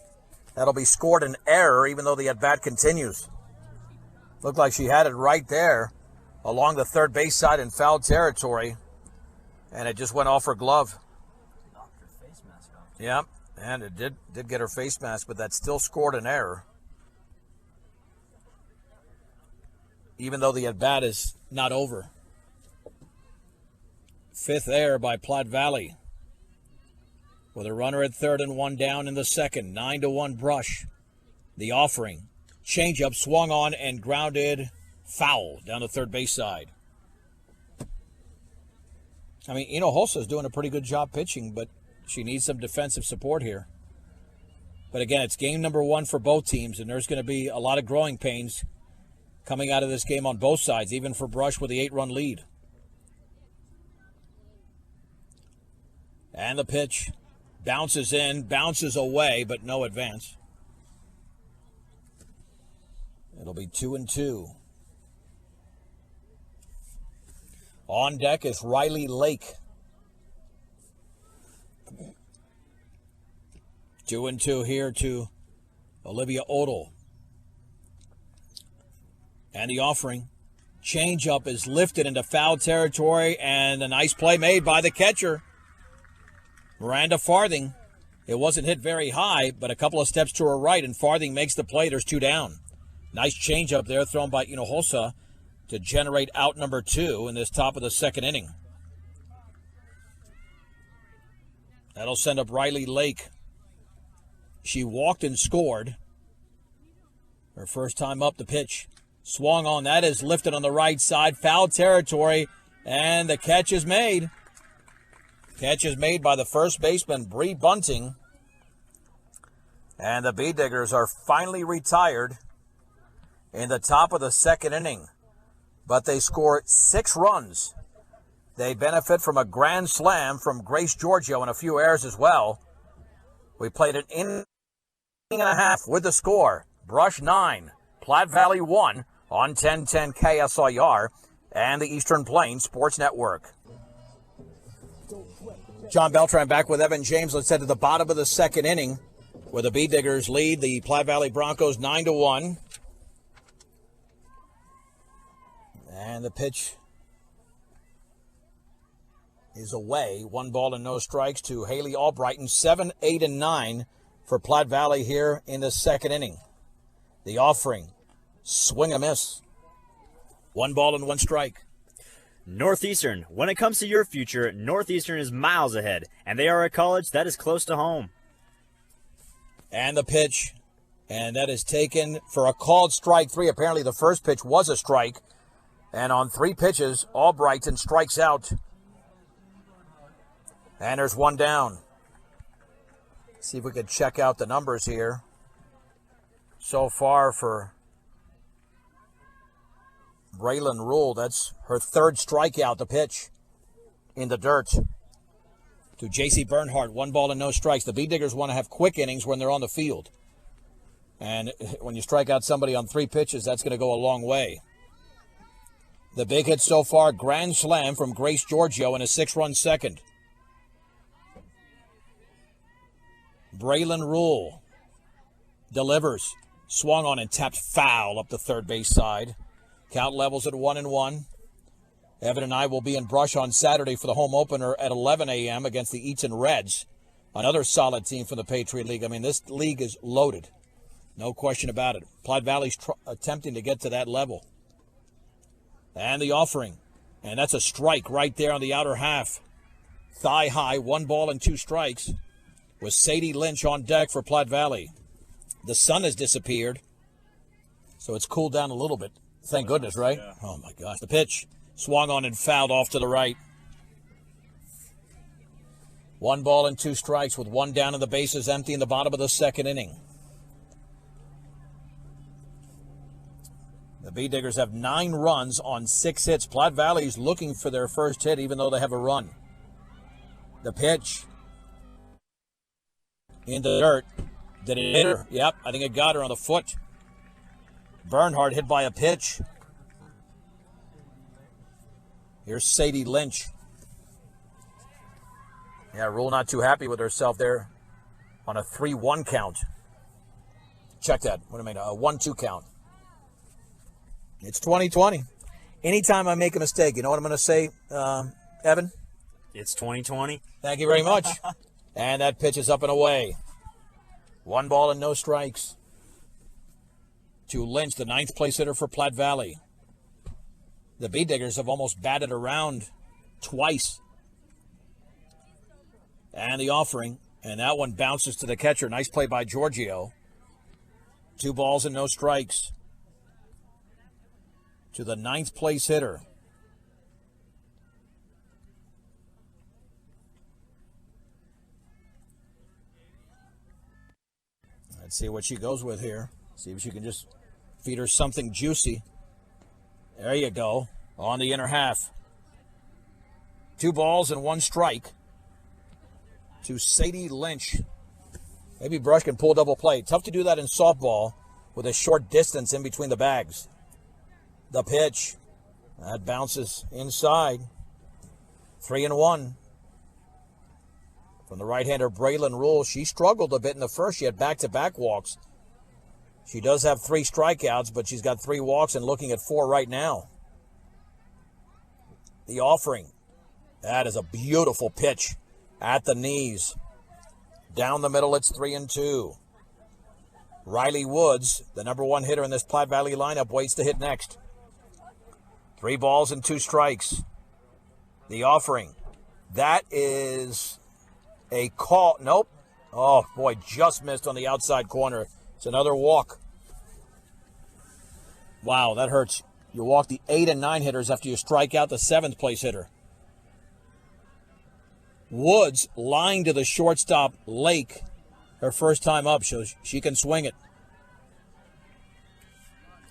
That'll be scored an error, even though the at-bat continues. Looked like she had it right there along the third base side in foul territory, and it just went off her glove. Knocked her face mask off. Yep, and it did get her face mask, but that still scored an error. Even though the at-bat is not over. 5th error by Platte Valley. With a runner at third and 1 down in the 2nd. 9-1 Brush. The offering. Changeup swung on and grounded foul down the third base side. I mean, Hinojosa is doing a pretty good job pitching, but she needs some defensive support here. But again, it's game number 1 for both teams, and there's going to be a lot of growing pains coming out of this game on both sides, even for Brush with the 8-run lead. And the pitch bounces in, bounces away, but no advance. It'll be 2-2. On deck is Riley Lake. 2-2 here to Olivia Odell. And the offering. Changeup is lifted into foul territory, and a nice play made by the catcher, Miranda Farthing. It wasn't hit very high, but a couple of steps to her right, and Farthing makes the play. There's 2 down. Nice changeup there thrown by Hinojosa to generate out number 2 in this top of the second inning. That'll send up Riley Lake. She walked and scored. Her first time up. The pitch. Swung on. That is lifted on the right side. Foul territory. And the catch is made. Catch is made by the first baseman, Bree Bunting. And the Bee Diggers are finally retired in the top of the second inning. But they score 6 runs. They benefit from a grand slam from Grace Giorgio and a few errors as well. We played an inning and a half with the score. Brush 9, Platte Valley 1 on 1010 KSIR and the Eastern Plains Sports Network. John Beltran back with Evan James. Let's head to the bottom of the second inning where the Bee Diggers lead the Platte Valley Broncos 9-1. And the pitch is away. 1 ball and no strikes to Haley Albrighton. 7, 8, and 9 for Platte Valley here in the second inning. The offering. Swing a miss. 1 ball and 1 strike. Northeastern. When it comes to your future, Northeastern is miles ahead, and they are a college that is close to home. And the pitch. And that is taken for a called strike 3. Apparently the first pitch was a strike. And on 3 pitches, Albrighton strikes out. And there's 1 down. See if we can check out the numbers here. So far for Braylon Rule, that's her 3rd strikeout. The pitch in the dirt to J.C. Bernhardt. 1 ball and no strikes. The Bee Diggers want to have quick innings when they're on the field. And when you strike out somebody on 3 pitches, that's going to go a long way. The big hit so far, grand slam from Grace Giorgio in a 6-run second. Braylon Rule delivers. Swung on and tapped foul up the third base side. Count levels at 1-1. Evan and I will be in Brush on Saturday for the home opener at 11 a.m. against the Eaton Reds. Another solid team from the Patriot League. I mean, this league is loaded. No question about it. Platte Valley's attempting to get to that level. And the offering. And that's a strike right there on the outer half. Thigh high, 1 ball and 2 strikes. With Sadie Lynch on deck for Platte Valley. The sun has disappeared, so it's cooled down a little bit. Thank goodness, right? Yeah. Oh, my gosh. The pitch swung on and fouled off to the right. 1 ball and 2 strikes with 1 down and the bases empty in the bottom of the second inning. The Bee Diggers have 9 runs on 6 hits. Platte Valley's looking for their first hit, even though they have a run. The pitch in the dirt. Did it hit her? Yep, I think it got her on the foot. Bernhardt hit by a pitch. Here's Sadie Lynch. Yeah, Rule not too happy with herself there on a 3-1 count. Check that. What do I mean? A 1-2 count. It's 2020. Anytime I make a mistake, you know what I'm going to say, Evan? It's 2020. Thank you very much. And that pitch is up and away. 1 ball and no strikes. To Lynch, the 9th place hitter for Platte Valley. The Bee Diggers have almost batted around twice. And the offering. And that one bounces to the catcher. Nice play by Giorgio. 2 balls and no strikes. To the 9th place hitter. Let's see what she goes with here. See if she can just feed her something juicy. There you go. On the inner half. 2 balls and 1 strike. To Sadie Lynch. Maybe Brush can pull double play. Tough to do that in softball with a short distance in between the bags. The pitch. That bounces inside. 3-1. From the right-hander, Braylon Rule. She struggled a bit in the first. She had back-to-back walks. She does have 3 strikeouts, but she's got 3 walks and looking at 4 right now. The offering. That is a beautiful pitch at the knees. Down the middle, it's 3-2. Riley Woods, the number 1 hitter in this Platte Valley lineup, waits to hit next. 3 balls and 2 strikes. The offering. That is a call. Nope. Oh, boy, just missed on the outside corner. It's another walk. Wow, that hurts. You walk the 8 and 9 hitters after you strike out the 7th place hitter. Woods lying to the shortstop, Lake, her first time up, so she can swing it.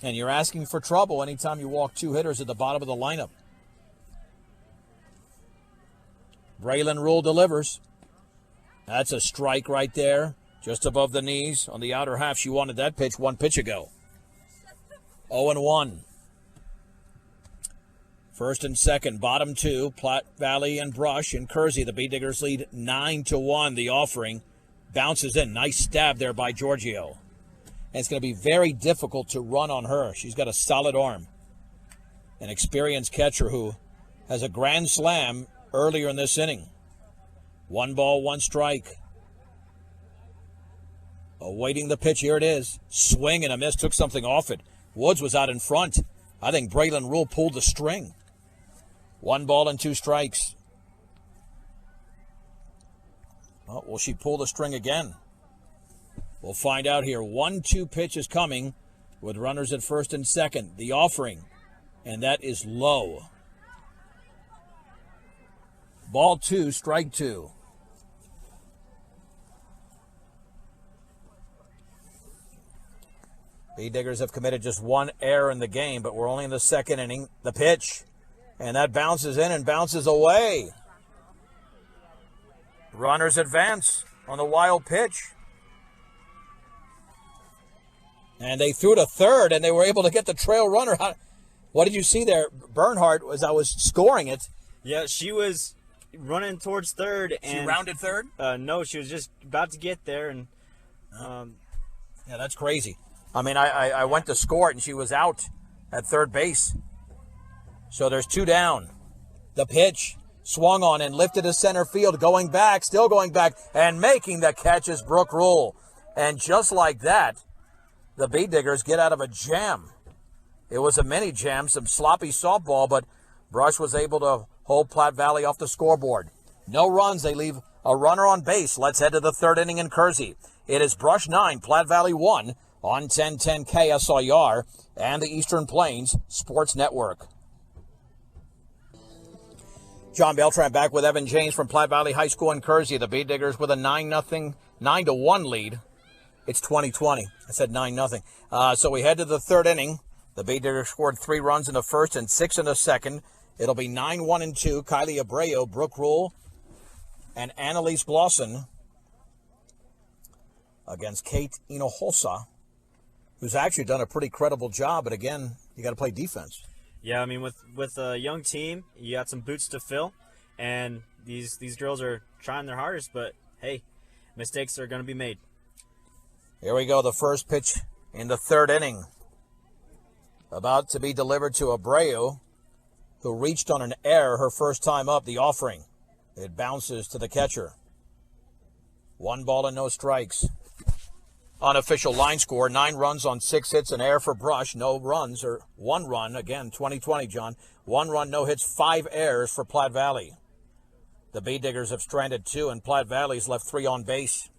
And you're asking for trouble anytime you walk 2 hitters at the bottom of the lineup. Braylon Rule delivers. That's a strike right there, just above the knees. On the outer half, she wanted that pitch 1 pitch ago. 0-1. First and second, bottom 2, Platte Valley and Brush and Kersey. The Bee Diggers lead 9-1. The offering bounces in. Nice stab there by Giorgio. And it's going to be very difficult to run on her. She's got a solid arm. An experienced catcher who has a grand slam earlier in this inning. 1 ball, 1 strike. Awaiting the pitch. Here it is. Swing and a miss. Took something off it. Woods was out in front. I think Braylon Rule pulled the string. 1 ball and 2 strikes. Oh, will she pull the string again? We'll find out here. 1-2 pitch is coming with runners at first and second. The offering, and that is low. Ball 2, strike 2. Bee Diggers have committed just 1 error in the game, but we're only in the second inning. The pitch, and that bounces in and bounces away. Runners advance on the wild pitch. And they threw to third, and they were able to get the trail runner. What did you see there, Bernhardt, as I was scoring it? Yeah, she was running towards third. And she rounded third? No, she was just about to get there. And yeah, that's crazy. I mean, I went to score it, and she was out at third base. So there's 2 down. The pitch swung on and lifted to center field, going back, still going back, and making the catch is Brooke Rule. And just like that, the Bee Diggers get out of a jam. It was a mini jam, some sloppy softball, but Brush was able to hold Platte Valley off the scoreboard. No runs. They leave a runner on base. Let's head to the 3rd inning in Kersey. It is Brush 9, Platte Valley 1 on 1010 KSIR and the Eastern Plains Sports Network. John Beltran back with Evan James from Platte Valley High School in Kersey. The Bee Diggers with a 9-1 lead. It's 2020. I said 9-0. So we head to the 3rd inning. The Bee Diggers scored 3 runs in the first and 6 in the second. It'll be 9-1-2. Kylie Abreu, Brooke Rule, and Annalise Glosson against Kate Inohosa, who's actually done a pretty credible job. But again, you got to play defense. Yeah, I mean, with a young team, you got some boots to fill, and these girls are trying their hardest. But hey, mistakes are going to be made. Here we go, the first pitch in the 3rd inning. About to be delivered to Abreu, who reached on an error her first time up, the offering. It bounces to the catcher. 1 ball and no strikes. Unofficial line score, 9 runs on 6 hits, an error for Brush. No runs, or 1 run, again, 2020, John. 1 run, no hits, 5 errors for Platte Valley. The Bee Diggers have stranded 2, and Platte Valley's left 3 on base.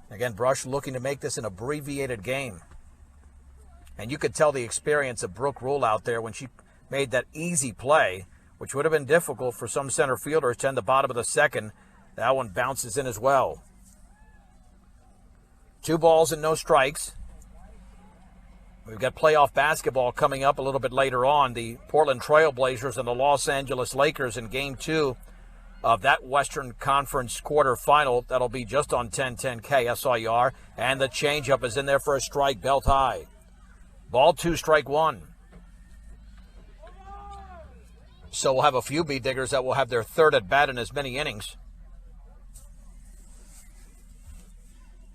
Again, Brush looking to make this an abbreviated game. And you could tell the experience of Brooke Rule out there when she made that easy play, which would have been difficult for some center fielders to end the bottom of the second. That one bounces in as well. 2 balls and no strikes. We've got playoff basketball coming up a little bit later on. The Portland Trail Blazers and the Los Angeles Lakers in Game 2 of that Western Conference quarterfinal. That'll be just on 1010 KSIR. And the changeup is in there for a strike, belt high. Ball 2, strike 1. So we'll have a few beat diggers that will have their third at bat in as many innings.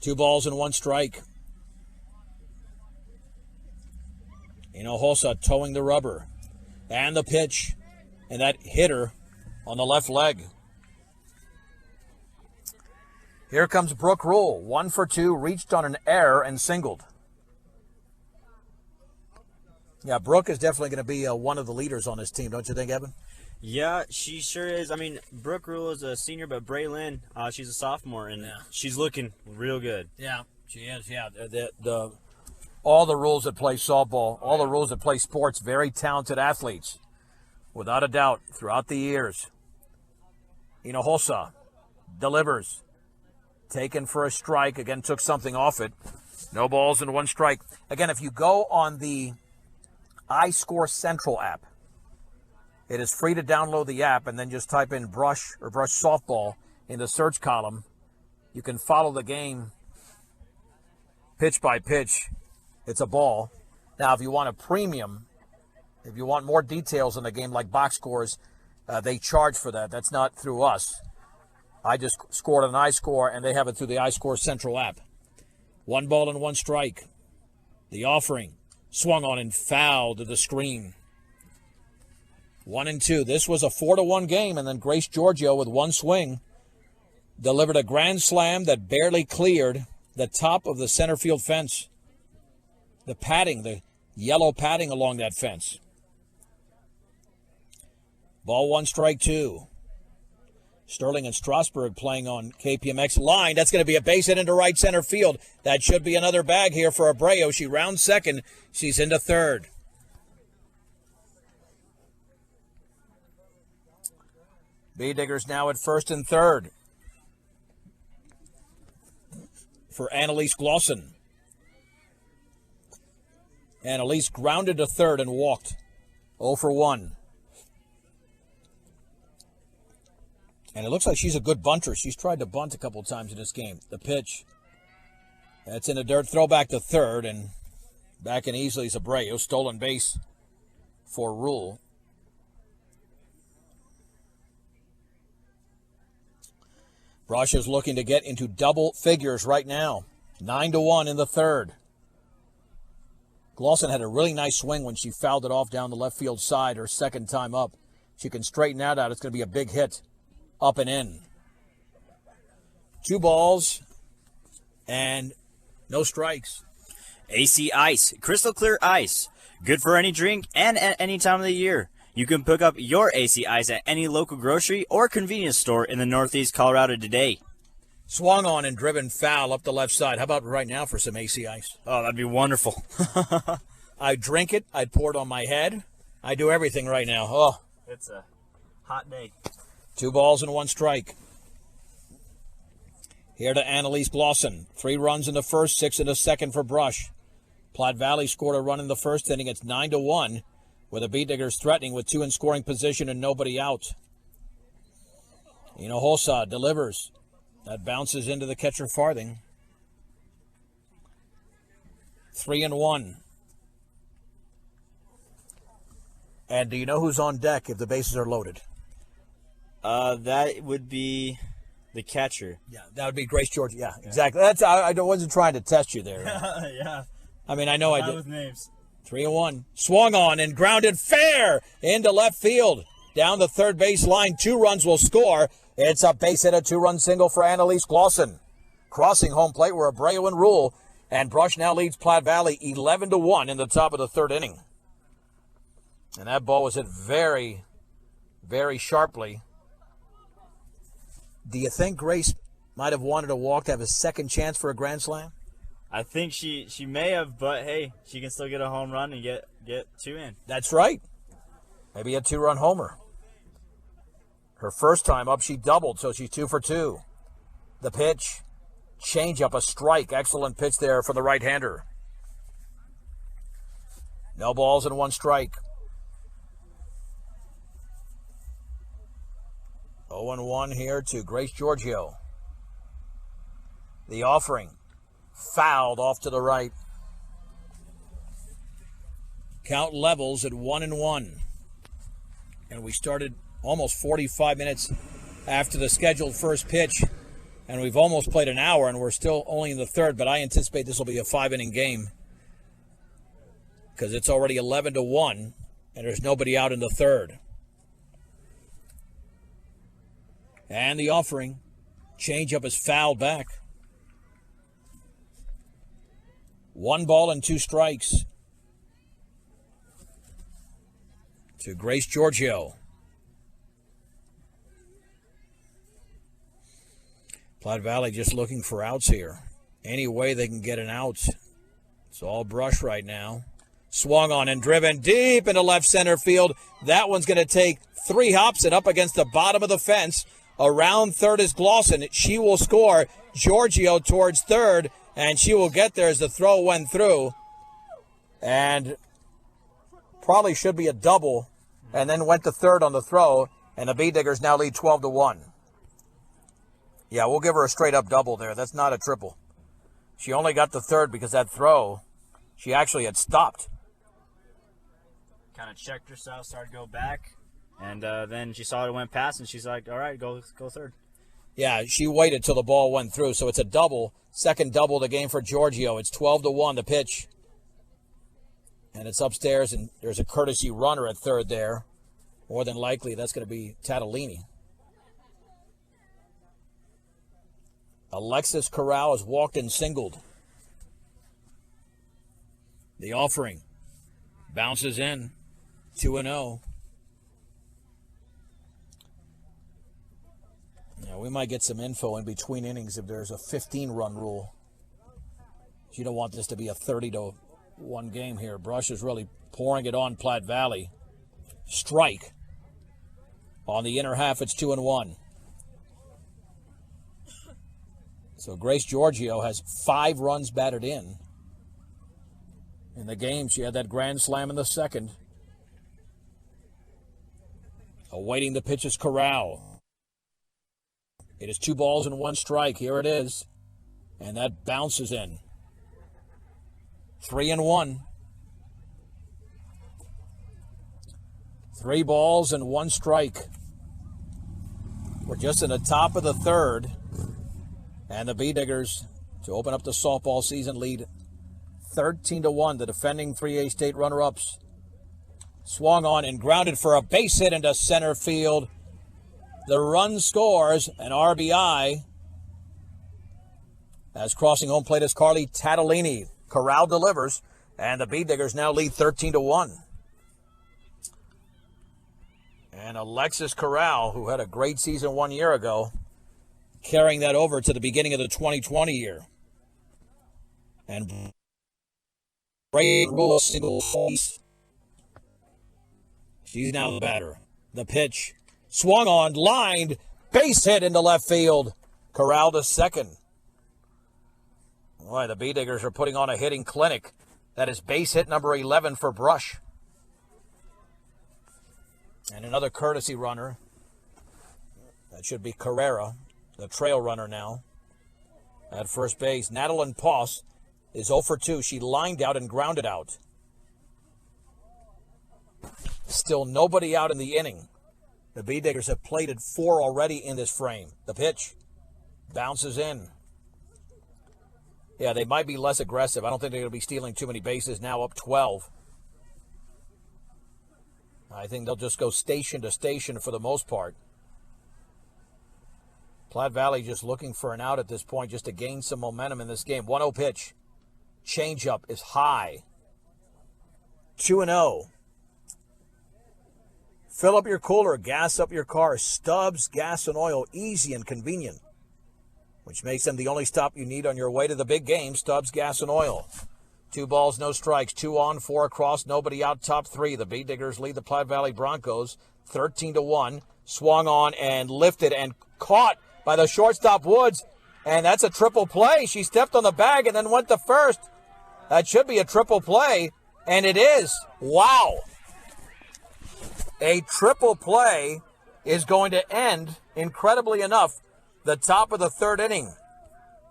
2 balls and 1 strike. Hinojosa towing the rubber. And the pitch. And that hitter on the left leg. Here comes Brooke Rule. 1 for 2, reached on an error and singled. Yeah, Brooke is definitely going to be one of the leaders on this team, don't you think, Evan? Yeah, she sure is. I mean, Brooke Rule is a senior, but Braylon, she's a sophomore, and she's looking real good. Yeah, she is. Yeah, all the rules that play softball, all the rules that play sports, very talented athletes, without a doubt, throughout the years. Hinojosa delivers. Taken for a strike. Again, took something off it. No balls and 1 strike. Again, if you go on the iScore Central app, it is free to download the app and then just type in brush or brush softball in the search column. You can follow the game pitch by pitch. It's a ball. Now, if you want a premium, if you want more details in the game like box scores, they charge for that. That's not through us. I just scored an iScore, and they have it through the iScore Central app. 1 ball and 1 strike. The offering swung on and fouled to the screen. 1 and 2. This was a 4-1 game, and then Grace Giorgio with 1 swing delivered a grand slam that barely cleared the top of the center field fence. The padding, the yellow padding along that fence. Ball 1, strike 2. Sterling and Strasburg playing on KPMX line. That's going to be a base hit into right center field. That should be another bag here for Abreu. She rounds second. She's into third. Bee Diggers now at first and third for Annalise Glosson. Annalise grounded to third and walked. 0 for 1. And it looks like she's a good bunter. She's tried to bunt a couple of times in this game. The pitch. That's in the dirt. Throw back to third. And back in easily is Abreu. Stolen base for Rule. Brush is looking to get into double figures right now. 9-1 in the third. Glosson had a really nice swing when she fouled it off down the left field side her second time up. She can straighten that out. It's going to be a big hit. Up and in. 2 balls and no strikes. AC Ice, crystal clear ice. Good for any drink and at any time of the year. You can pick up your AC Ice at any local grocery or convenience store in the Northeast Colorado today. Swung on and driven foul up the left side. How about right now for some AC Ice? Oh, that'd be wonderful. I drink it. I pour it on my head. I do everything right now. Oh, it's a hot day. 2 balls and 1 strike. Here to Annalise Glosson. 3 runs in the first, 6 in the second for Brush. Platte Valley scored a run in the first inning. It's 9-1, with the Bee Diggers threatening with 2 in scoring position and nobody out. Hinojosa delivers. That bounces into the catcher Farthing. 3-1. And do you know who's on deck if the bases are loaded? That would be the catcher. Yeah, that would be Grace Georgia. Yeah, exactly. That's I wasn't trying to test you there. Yeah. I mean, I know I did. With names. 3-1. Swung on and grounded fair into left field. Down the third base line. 2 runs will score. It's a base hit, a 2-run single for Annalise Glosson. Crossing home plate were Abreu and Rule. And Brush now leads Platte Valley 11-1 in the top of the third inning. And that ball was hit very, very sharply. Do you think Grace might have wanted to walk to have a second chance for a grand slam? I think she may have, but hey, she can still get a home run and get 2 in. That's right. Maybe a 2-run homer. Her first time up, she doubled, so she's 2 for 2. The pitch, change up, a strike. Excellent pitch there from the right-hander. No balls and 1 strike. 0-1 here to Grace Giorgio. The offering. Fouled off to the right. Count levels at 1-1. And we started almost 45 minutes after the scheduled first pitch. And we've almost played an hour, and we're still only in the third. But I anticipate this will be a 5-inning game because it's already 11-1, and there's nobody out in the third. And the offering. Changeup is fouled back. 1 ball and 2 strikes to Grace Giorgio. Platte Valley just looking for outs here. Any way they can get an out. It's all brush right now. Swung on and driven deep into left center field. That one's going to take 3 hops and up against the bottom of the fence. Around third is Glosson. She will score. Giorgio towards third, and she will get there as the throw went through. And probably should be a double, and then went to third on the throw, and the Bee Diggers now lead 12-1. Yeah, we'll give her a straight-up double there. That's not a triple. She only got the third because that throw, she actually had stopped. Kind of checked herself, started to go back, and then she saw it went past, and she's like, all right, go third. Yeah, she waited till the ball went through, so it's a double. Second double of the game for Giorgio. It's 12-1, the pitch. And it's upstairs, and there's a courtesy runner at third there. More than likely, that's going to be Tatalini. Alexis Corral has walked and singled. The offering bounces in. 2-0. Now, we might get some info in between innings if there's a 15-run rule. You don't want this to be a 30-1 game here. Brush is really pouring it on Platte Valley. Strike. On the inner half, it's 2-1. So Grace Giorgio has 5 runs batted in. In the game, she had that grand slam in the second. Awaiting the pitch is Corral. It is 2 balls and 1 strike. Here it is. And that bounces in. 3-1. 3 balls and 1 strike. We're just in the top of the third. And the Bee Diggers, to open up the softball season, lead 13-1, the defending 3A state runner-ups. Swung on and grounded for a base hit into center field. The run scores an RBI. As crossing home plate is Carly Tatalini. Corral delivers, and the Bee Diggers now lead 13-1. And Alexis Corral, who had a great season 1 year ago, carrying that over to the beginning of the 2020 year. And single. She's now the batter. The pitch. Swung on, lined, base hit into left field. Corral to second. Boy, the Bee Diggers are putting on a hitting clinic. That is base hit number 11 for Brush. And another courtesy runner. That should be Carrera, the trail runner now. At first base, Natalie Poss is 0 for 2. She lined out and grounded out. Still nobody out in the inning. The Bee Diggers have plated 4 already in this frame. The pitch bounces in. Yeah, they might be less aggressive. I don't think they're going to be stealing too many bases now, up 12. I think they'll just go station to station for the most part. Platte Valley just looking for an out at this point just to gain some momentum in this game. 1-0 pitch. Changeup is high. 2-0. Fill up your cooler, gas up your car. Stubbs Gas and Oil, easy and convenient, which makes them the only stop you need on your way to the big game. Stubbs Gas and Oil. 2 balls, no strikes. 2 on, 4 across, nobody out, top 3. The Bee Diggers lead the Platte Valley Broncos 13-1. Swung on and lifted and caught by the shortstop Woods. And that's a triple play. She stepped on the bag and then went to first. That should be a triple play, and it is. Wow. A triple play is going to end, incredibly enough, the top of the third inning.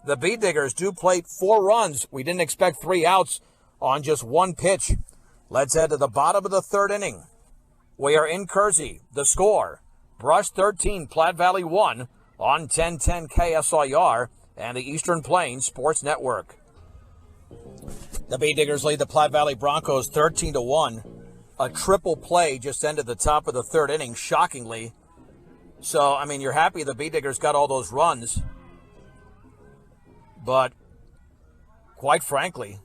The Bee Diggers do plate 4 runs. We didn't expect 3 outs on just 1 pitch. Let's head to the bottom of the third inning. We are in Kersey. The score, Brush 13, Platte Valley 1 on 1010 KSIR and the Eastern Plains Sports Network. The Bee Diggers lead the Platte Valley Broncos 13-1. A triple play just ended the top of the third inning, shockingly. So, I mean, you're happy the Bee Diggers got all those runs. But, quite frankly,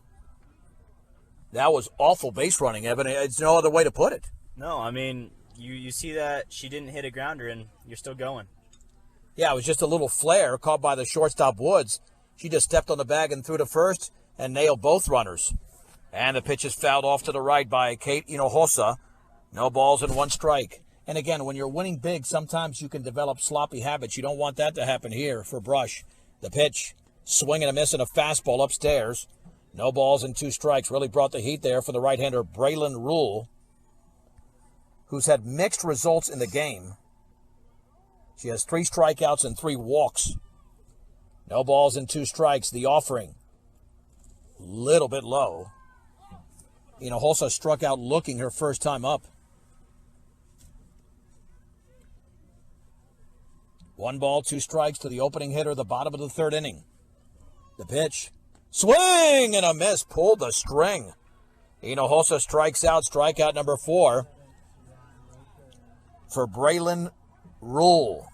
that was awful base running, Evan. It's no other way to put it. No, I mean, you see that she didn't hit a grounder and you're still going. Yeah, it was just a little flare caught by the shortstop Woods. She just stepped on the bag and threw to first and nailed both runners. And the pitch is fouled off to the right by Kate Hinojosa. No balls and 1 strike. And again, when you're winning big, sometimes you can develop sloppy habits. You don't want that to happen here for Brush. The pitch, swing and a miss and a fastball upstairs. No balls and 2 strikes. Really brought the heat there for the right-hander Braylon Rule, who's had mixed results in the game. She has 3 strikeouts and 3 walks. No balls and 2 strikes. The offering, little bit low. Hinojosa struck out looking her first time up. 1 ball, 2 strikes to the opening hitter, the bottom of the third inning. The pitch, swing and a miss, pulled the string. Hinojosa strikes out, strikeout number 4 for Braylon Rule.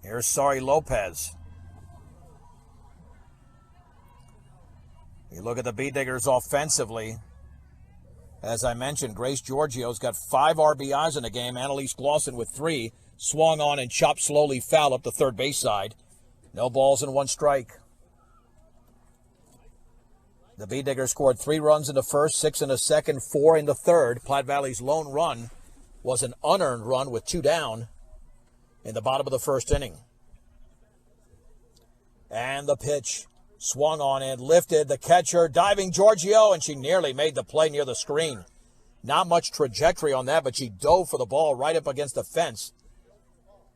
Here's Sari Lopez. You look at the Bee Diggers offensively. As I mentioned, Grace Giorgio's got 5 RBIs in the game. Annalise Glosson with 3. Swung on and chopped slowly foul up the third base side. No balls and 1 strike. The Bee Diggers scored 3 runs in the first, 6 in the second, 4 in the third. Platte Valley's lone run was an unearned run with 2 down in the bottom of the first inning. And the pitch, swung on and lifted. The catcher, diving Giorgio, and she nearly made the play near the screen. Not much trajectory on that, but she dove for the ball right up against the fence.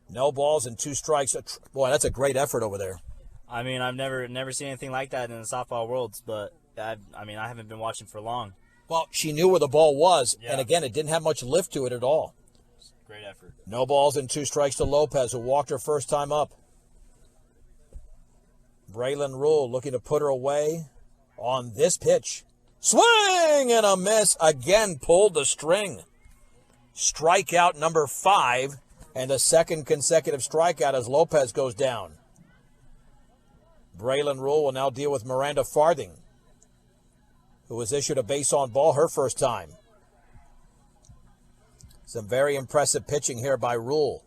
No balls and 2 strikes. Boy, that's a great effort over there. I mean, I've never seen anything like that in the softball world, but I haven't been watching for long. Well, she knew where the ball was, Yeah. and again, it didn't have much lift to it at all. Great effort. No balls and 2 strikes to Lopez, who walked her first time up. Braylon Rule looking to put her away on this pitch. Swing and a miss. Again, pulled the string. Strikeout number 5, and the second consecutive strikeout as Lopez goes down. Braylon Rule will now deal with Miranda Farthing, who was issued a base on ball her first time. Some very impressive pitching here by Rule.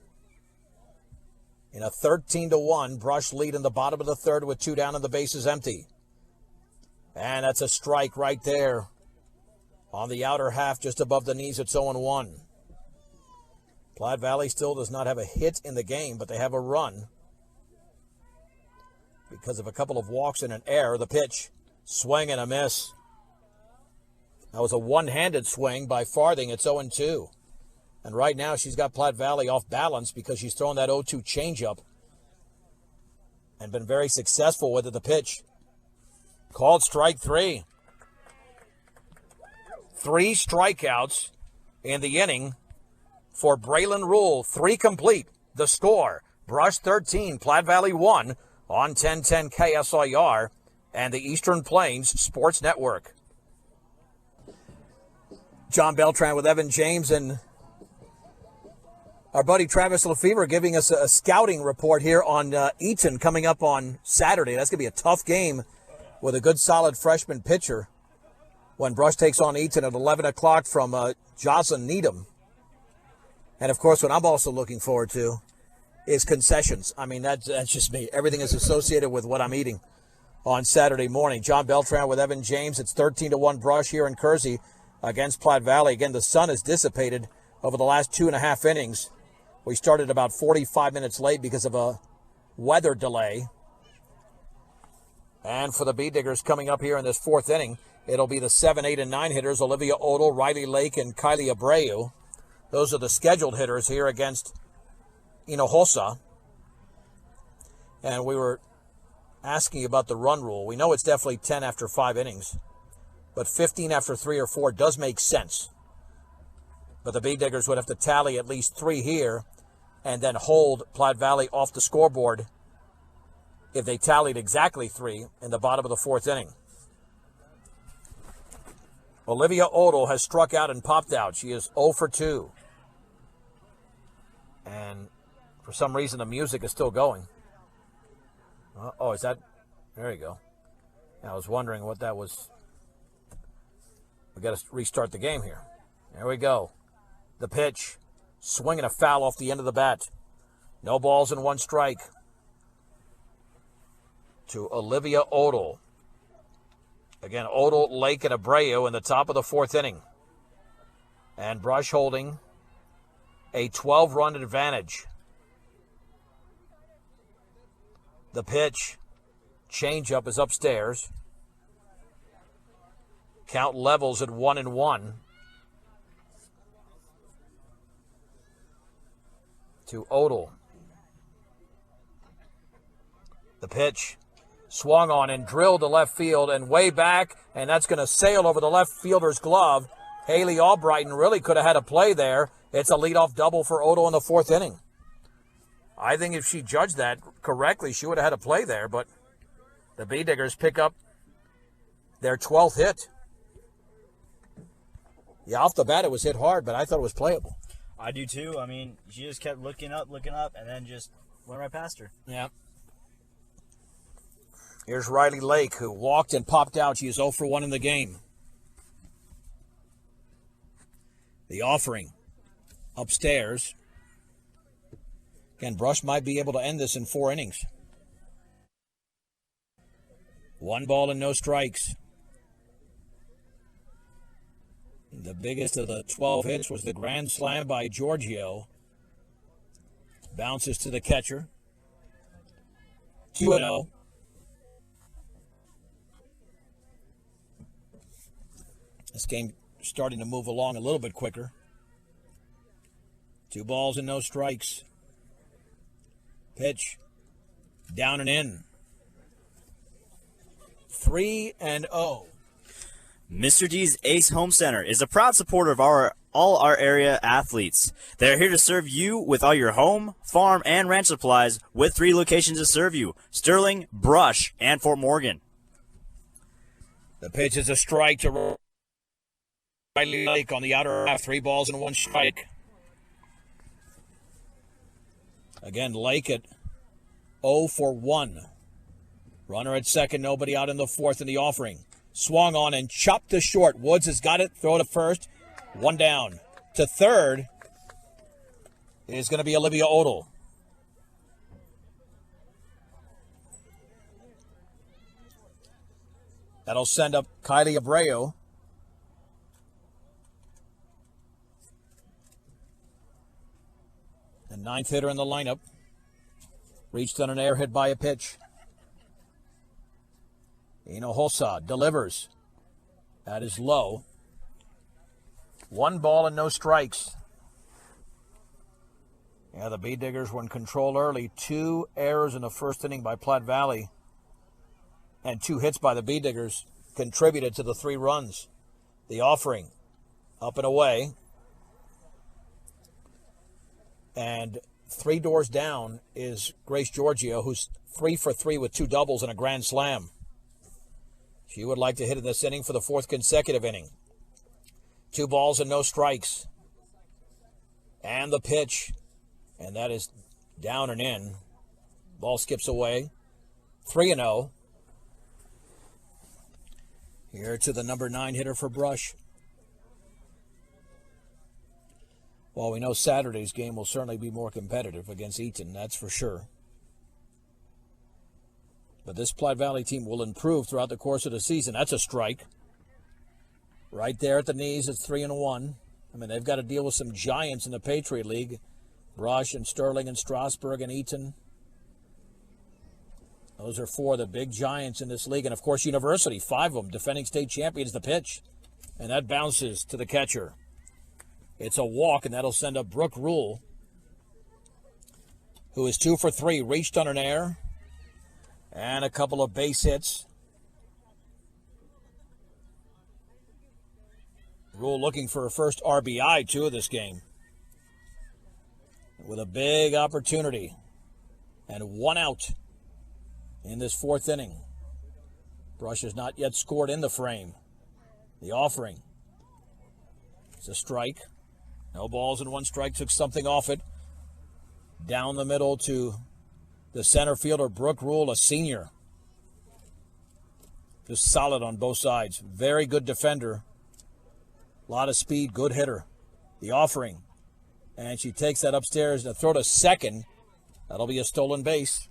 In a 13-1 Brush lead in the bottom of the third with 2 down and the bases empty. And that's a strike right there on the outer half just above the knees. It's 0-1. Platte Valley still does not have a hit in the game, but they have a run because of a couple of walks and an error. The pitch, swing and a miss. That was a one-handed swing by Farthing. It's 0-2. And right now she's got Platte Valley off balance because she's thrown that 0-2 changeup and been very successful with it. The pitch, called strike 3. 3 strikeouts in the inning for Braylon Rule. 3 complete. The score, Brush 13, Platte Valley 1 on 1010 KSIR and the Eastern Plains Sports Network. John Beltran with Evan James and our buddy Travis Lefevre giving us a scouting report here on Eaton coming up on Saturday. That's going to be a tough game with a good solid freshman pitcher when Brush takes on Eaton at 11 o'clock from Jocelyn Needham. And, of course, what I'm also looking forward to is concessions. I mean, that's just me. Everything is associated with what I'm eating on Saturday morning. John Beltran with Evan James. It's 13-1 Brush here in Kersey against Platte Valley. Again, the sun has dissipated over the last 2.5 innings. We started about 45 minutes late because of a weather delay. And for the Bee Diggers coming up here in this 4th inning, it'll be the 7, 8, and 9 hitters, Olivia Odell, Riley Lake, and Kylie Abreu. Those are the scheduled hitters here against Hinojosa. And we were asking about the run rule. We know it's definitely 10 after 5 innings, but 15 after 3 or 4 does make sense. But the Bee Diggers would have to tally at least 3 here and then hold Platte Valley off the scoreboard if they tallied exactly 3 in the bottom of the 4th inning. Olivia Odell has struck out and popped out. She is 0 for 2. And for some reason, the music is still going. Oh, is that? There you go. I was wondering what that was. We got to restart the game here. There we go. The pitch. Swinging a foul off the end of the bat. No balls and 1 strike to Olivia Odell. Again, Odell, Lake, and Abreu in the top of the 4th inning. And Brush holding a 12-run advantage. The pitch. Changeup is upstairs. Count levels at 1-1. To Odell. The pitch swung on and drilled to left field and way back, and that's going to sail over the left fielder's glove. Haley Albrighton really could have had a play there. It's a leadoff double for Odell in the 4th inning. I think if she judged that correctly, she would have had a play there, but the Bee Diggers pick up their 12th hit. Yeah, off the bat it was hit hard, but I thought it was playable. I do too. I mean, she just kept looking up, and then just went right past her. Yeah. Here's Riley Lake, who walked and popped out. She is 0 for 1 in the game. The offering upstairs. Again, Brush might be able to end this in 4 innings. 1 ball and no strikes. The biggest of the 12 hits was the grand slam by Giorgio. Bounces to the catcher. 2-0. This game starting to move along a little bit quicker. 2 balls and no strikes. Pitch. Down and in. 3-0. Mr. D's Ace Home Center is a proud supporter of all our area athletes. They are here to serve you with all your home, farm, and ranch supplies with 3 locations to serve you: Sterling, Brush, and Fort Morgan. The pitch is a strike to Riley Lake on the outer half. 3 balls and 1 strike. Again, Lake at 0 for 1. Runner at second, nobody out in the 4th in the offering. Swung on and chopped to short. Woods has got it. Throw to first. 1 down. To third is going to be Olivia Odell. That'll send up Kylie Abreu. The 9th hitter in the lineup. Reached on an air hit by a pitch. Hinojosa delivers. That is low. 1 ball and no strikes. Yeah, the Bee Diggers were in control early. 2 errors in the 1st inning by Platte Valley. And 2 hits by the Bee Diggers contributed to the 3 runs. The offering up and away. And 3 doors down is Grace Giorgio, who's 3 for 3 with 2 doubles and a grand slam. She would like to hit in this inning for the 4th consecutive inning. 2 balls and no strikes. And the pitch. And that is down and in. Ball skips away. 3-0. Here to the number 9 hitter for Brush. Well, we know Saturday's game will certainly be more competitive against Eaton, that's for sure. But this Platte Valley team will improve throughout the course of the season. That's a strike. Right there at the knees, it's 3-1. I mean, they've got to deal with some giants in the Patriot League. Brush and Sterling and Strasburg and Eaton. Those are 4 of the big giants in this league. And, of course, University, 5 of them, defending state champions, the pitch. And that bounces to the catcher. It's a walk, and that'll send up Brooke Rule, who is 2 for 3, reached on an air, and a couple of base hits. Rule looking for her first RBI, too, of this game, with a big opportunity. And 1 out in this 4th inning. Brush has not yet scored in the frame. The offering. It's a strike. No balls and 1 strike. Took something off it. Down the middle to the center fielder, Brooke Rule, a senior. Just solid on both sides. Very good defender. A lot of speed, good hitter. The offering. And she takes that upstairs and throw to second. That'll be a stolen base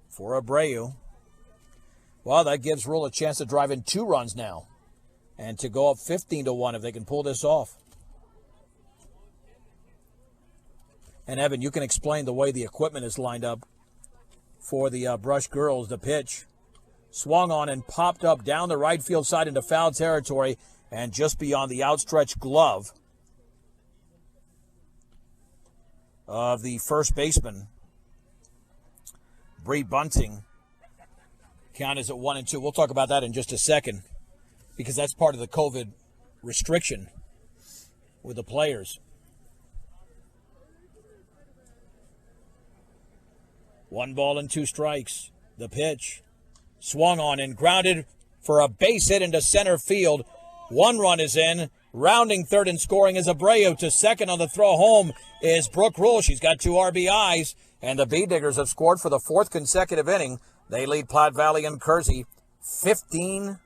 for Abreu. Well, that gives Rule a chance to drive in 2 runs now and to go up 15-1 if they can pull this off. And Evan, you can explain the way the equipment is lined up for the Brush girls. The pitch swung on and popped up down the right field side into foul territory and just beyond the outstretched glove of the first baseman, Bree Bunting. Count is at 1-2. We'll talk about that in just a second because that's part of the COVID restriction with the players. 1 ball and 2 strikes. The pitch swung on and grounded for a base hit into center field. 1 run is in. Rounding third and scoring is Abreu. To second on the throw home is Brooke Rule. She's got 2 RBIs. And the Bee Diggers have scored for the 4th consecutive inning. They lead Platte Valley and Kersey 15-1.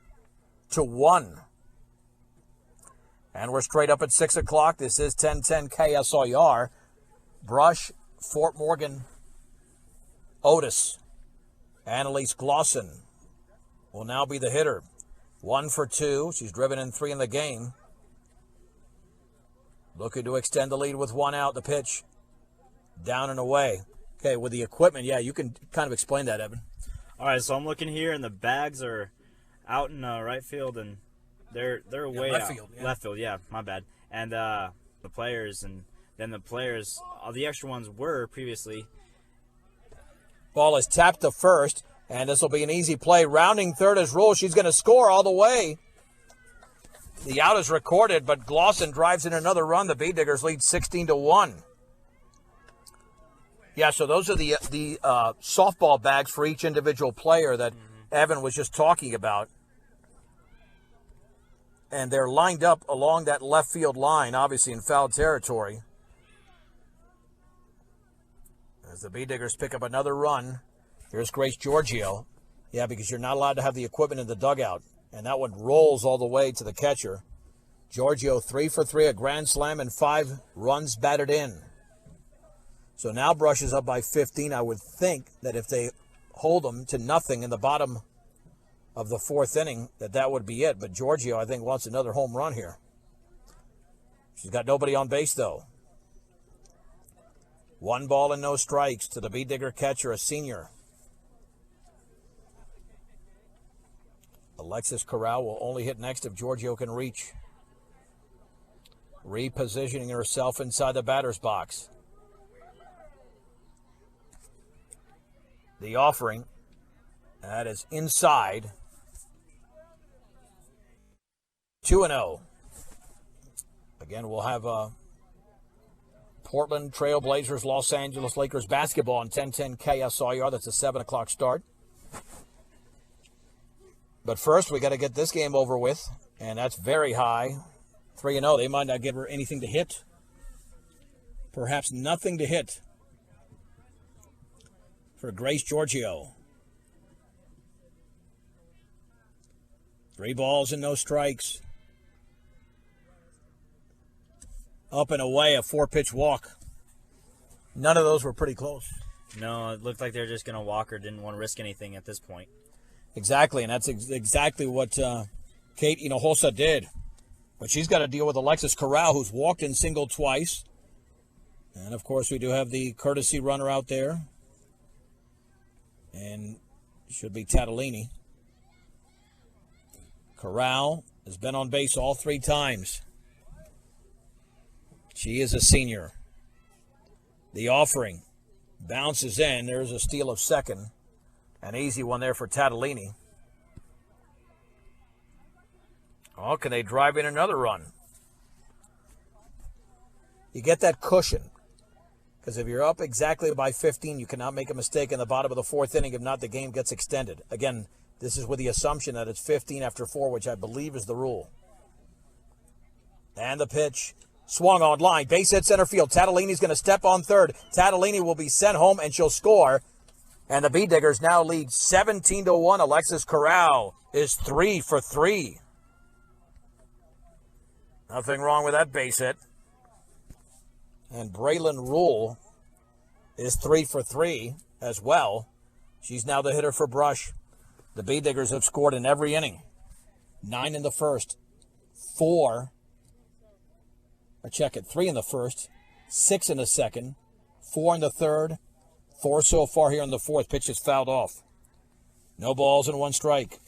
And we're straight up at 6 o'clock. This is 1010 KSIR. Brush, Fort Morgan, Otis. Annalise Glosson will now be the hitter. 1 for 2. She's driven in 3 in the game. Looking to extend the lead with 1 out. The pitch down and away. Okay, with the equipment, yeah, you can kind of explain that, Evan. All right, so I'm looking here, and the bags are out in right field, and they're way left out. field, yeah. Left field, yeah, my bad. And the players, all the extra ones were previously. Ball is tapped to first, and this will be an easy play. Rounding third is Rule. She's going to score all the way. The out is recorded, but Glosson drives in another run. The Bee Diggers lead 16-1. Yeah, so those are the softball bags for each individual player that Evan was just talking about. And they're lined up along that left field line, obviously in foul territory. As the Bee Diggers pick up another run. Here's Grace Giorgio. Yeah, because you're not allowed to have the equipment in the dugout. And that one rolls all the way to the catcher. Giorgio 3 for 3, a grand slam, and 5 runs batted in. So now Brush is up by 15. I would think that if they hold them to nothing in the bottom of the 4th inning, that would be it. But Giorgio, I think, wants another home run here. She's got nobody on base, though. 1 ball and no strikes to the Bee Digger catcher, a senior. Alexis Corral will only hit next if Giorgio can reach. Repositioning herself inside the batter's box. The offering. That is inside. 2-0. Again, we'll have Portland Trail Blazers, Los Angeles Lakers basketball on 1010 KSIR. That's a 7 o'clock start. But first, we got to get this game over with, and that's very high. 3-0. They might not give her anything to hit. Perhaps nothing to hit for Grace Giorgio. 3 balls and no strikes. Up and away, a 4-pitch walk. None of those were pretty close. No, it looked like they were just going to walk her, didn't want to risk anything at this point. Exactly, and that's exactly what Kate Hinojosa did. But she's got to deal with Alexis Corral, who's walked in single twice. And, of course, we do have the courtesy runner out there. And should be Tatalini. Corral has been on base all 3 times. She is a senior. The offering bounces in. There's a steal of second. An easy one there for Tatalini. Oh, can they drive in another run? You get that cushion. Because if you're up exactly by 15, you cannot make a mistake in the bottom of the 4th inning. If not, the game gets extended. Again, this is with the assumption that it's 15 after 4, which I believe is the rule. And the pitch. Swung on line. Base hit center field. Tatalini's going to step on third. Tatalini will be sent home, and she'll score. And the Bee Diggers now lead 17-1. Alexis Corral is 3 for 3. Nothing wrong with that base hit. And Braylon Rule is 3 for 3 as well. She's now the hitter for Brush. The Bee Diggers have scored in every inning. 9 in the first, 4. Or check it, 3 in the first, 6 in the second, 4 in the third, 4 so far here in the 4th. Pitch is fouled off. No balls and 1 strike.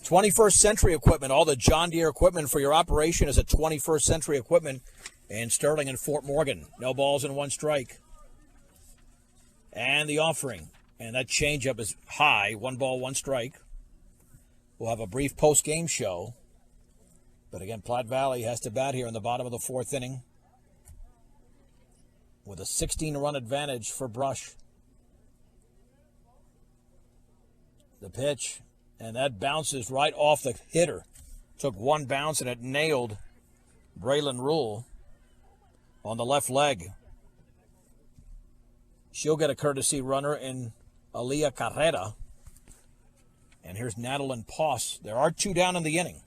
21st Century Equipment. All the John Deere equipment for your operation is at 21st Century Equipment in Sterling and Fort Morgan. No balls and 1 strike. And the offering. And that changeup is high. 1 ball, 1 strike. We'll have a brief post-game show. But again, Platte Valley has to bat here in the bottom of the 4th inning with a 16-run advantage for Brush. The pitch. And that bounces right off the hitter. Took 1 bounce and it nailed Braylon Rule on the left leg. She'll get a courtesy runner in Aaliyah Carrera. And here's Nadeline Poss. There are 2 down in the inning.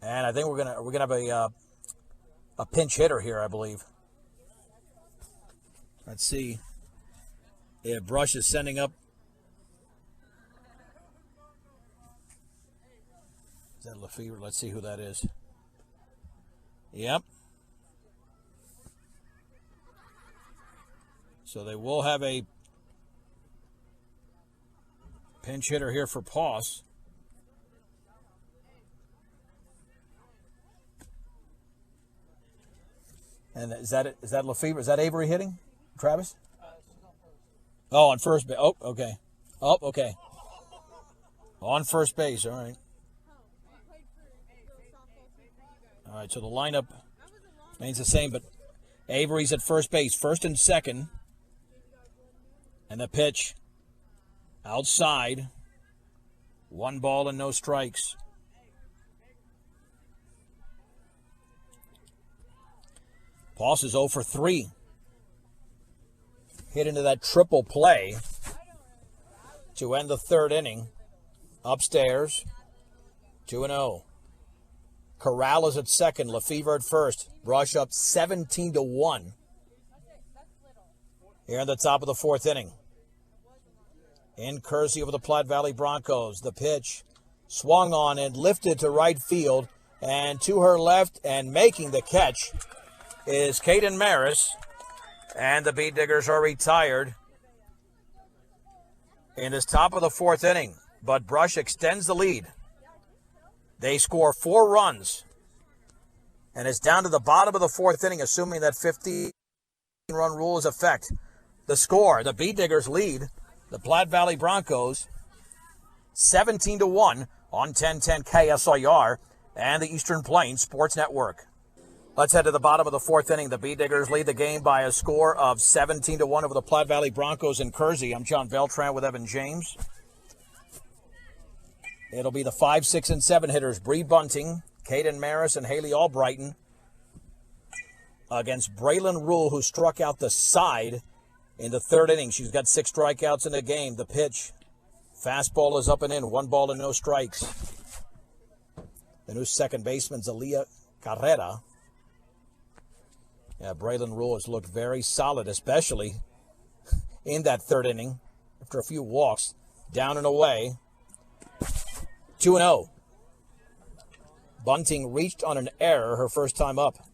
And I think we're gonna have a pinch hitter here, I believe. Let's see. Yeah, Brush is sending up. Is that Lefevre? Let's see who that is. Yep. So they will have a pinch hitter here for Poss. And is that Lefevre? Is that Avery hitting, Travis? Oh, on first base. Oh, okay. Oh, okay. On first base. All right. All right, so the lineup remains the same, but Avery's at first base, first and second. And the pitch outside. 1 ball and no strikes. Poss is 0 for 3. Hit into that triple play to end the 3rd inning. Upstairs, 2-0. Corral is at second. Lefevre at first. Brush up 17-1. Here in the top of the 4th inning. In Kersey over the Platte Valley Broncos. The pitch swung on and lifted to right field. And to her left and making the catch is Kaden Maris. And the Bee Diggers are retired in this top of the 4th inning. But Brush extends the lead. They score 4 runs. And it's down to the bottom of the 4th inning, assuming that 15-run rule is effect. The score, the Bee Diggers lead the Platte Valley Broncos 17-1 on 1010 KSIR and the Eastern Plains Sports Network. Let's head to the bottom of the 4th inning. The Bee Diggers lead the game by a score of 17-1 over the Platte Valley Broncos in Kersey. I'm John Beltran with Evan James. It'll be the 5, 6, and 7 hitters. Bree Bunting, Kaden Maris, and Haley Albrighton against Braylon Rule, who struck out the side in the 3rd inning. She's got 6 strikeouts in the game. The pitch, fastball is up and in. 1 ball and no strikes. The new second baseman's Aaliyah Carrera. Yeah, Braylon Rule has looked very solid, especially in that 3rd inning after a few walks. Down and away. 2-0. Bunting reached on an error her first time up.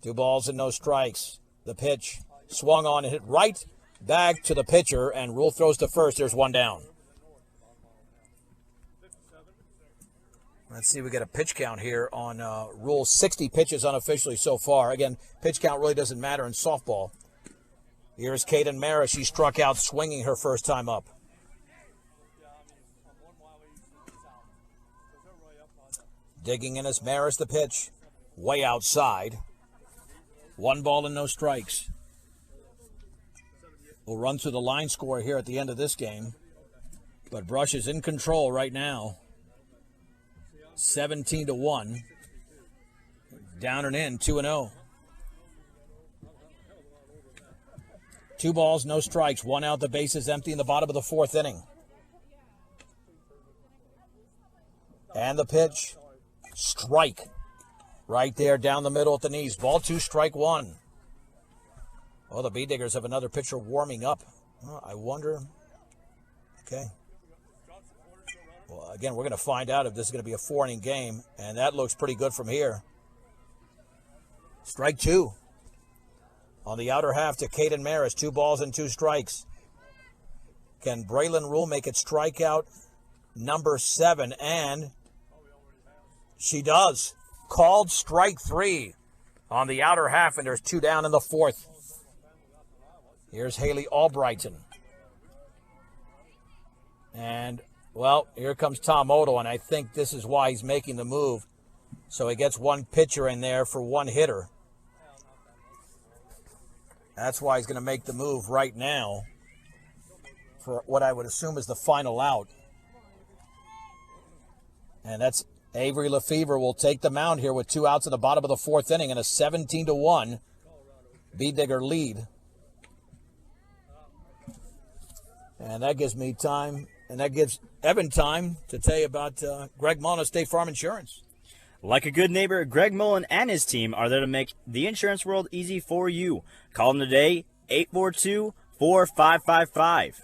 2 balls and no strikes. The pitch swung on and hit right back to the pitcher, and Rule throws to first. There's one down. Let's see, we get a pitch count here on Rule. 60 pitches unofficially so far. Again, pitch count really doesn't matter in softball. Here's Caden Maris. She struck out swinging her first time up. Digging in as Maris the pitch. Way outside. 1 ball and no strikes. We'll run through the line score here at the end of this game. But Brush is in control right now. 17-1. Down and in, 2-0. 2 balls, no strikes. 1 out, the base is empty in the bottom of the 4th inning. And the pitch. Strike. Right there down the middle at the knees. Ball 2, strike 1. Oh, the Bee Diggers have another pitcher warming up. Oh, I wonder. Okay. Well, again, we're going to find out if this is going to be a 4-inning game, and that looks pretty good from here. Strike 2. On the outer half to Caden Maris, 2 balls and 2 strikes. Can Braylon Rule make it strikeout number 7? And she does. Called strike 3 on the outer half, and there's 2 down in the 4th. Here's Haley Albrighton. And, well, here comes Tom Odo, and I think this is why he's making the move. So he gets 1 pitcher in there for 1 hitter. That's why he's going to make the move right now for what I would assume is the final out. And that's Avery Lefevre will take the mound here with 2 outs in the bottom of the 4th inning and a 17-1 Bee Digger lead. And that gives me time, and that gives Evan time to tell you about Greg Mullen of State Farm Insurance. Like a good neighbor, Greg Mullen and his team are there to make the insurance world easy for you. Call them today, 842-4555.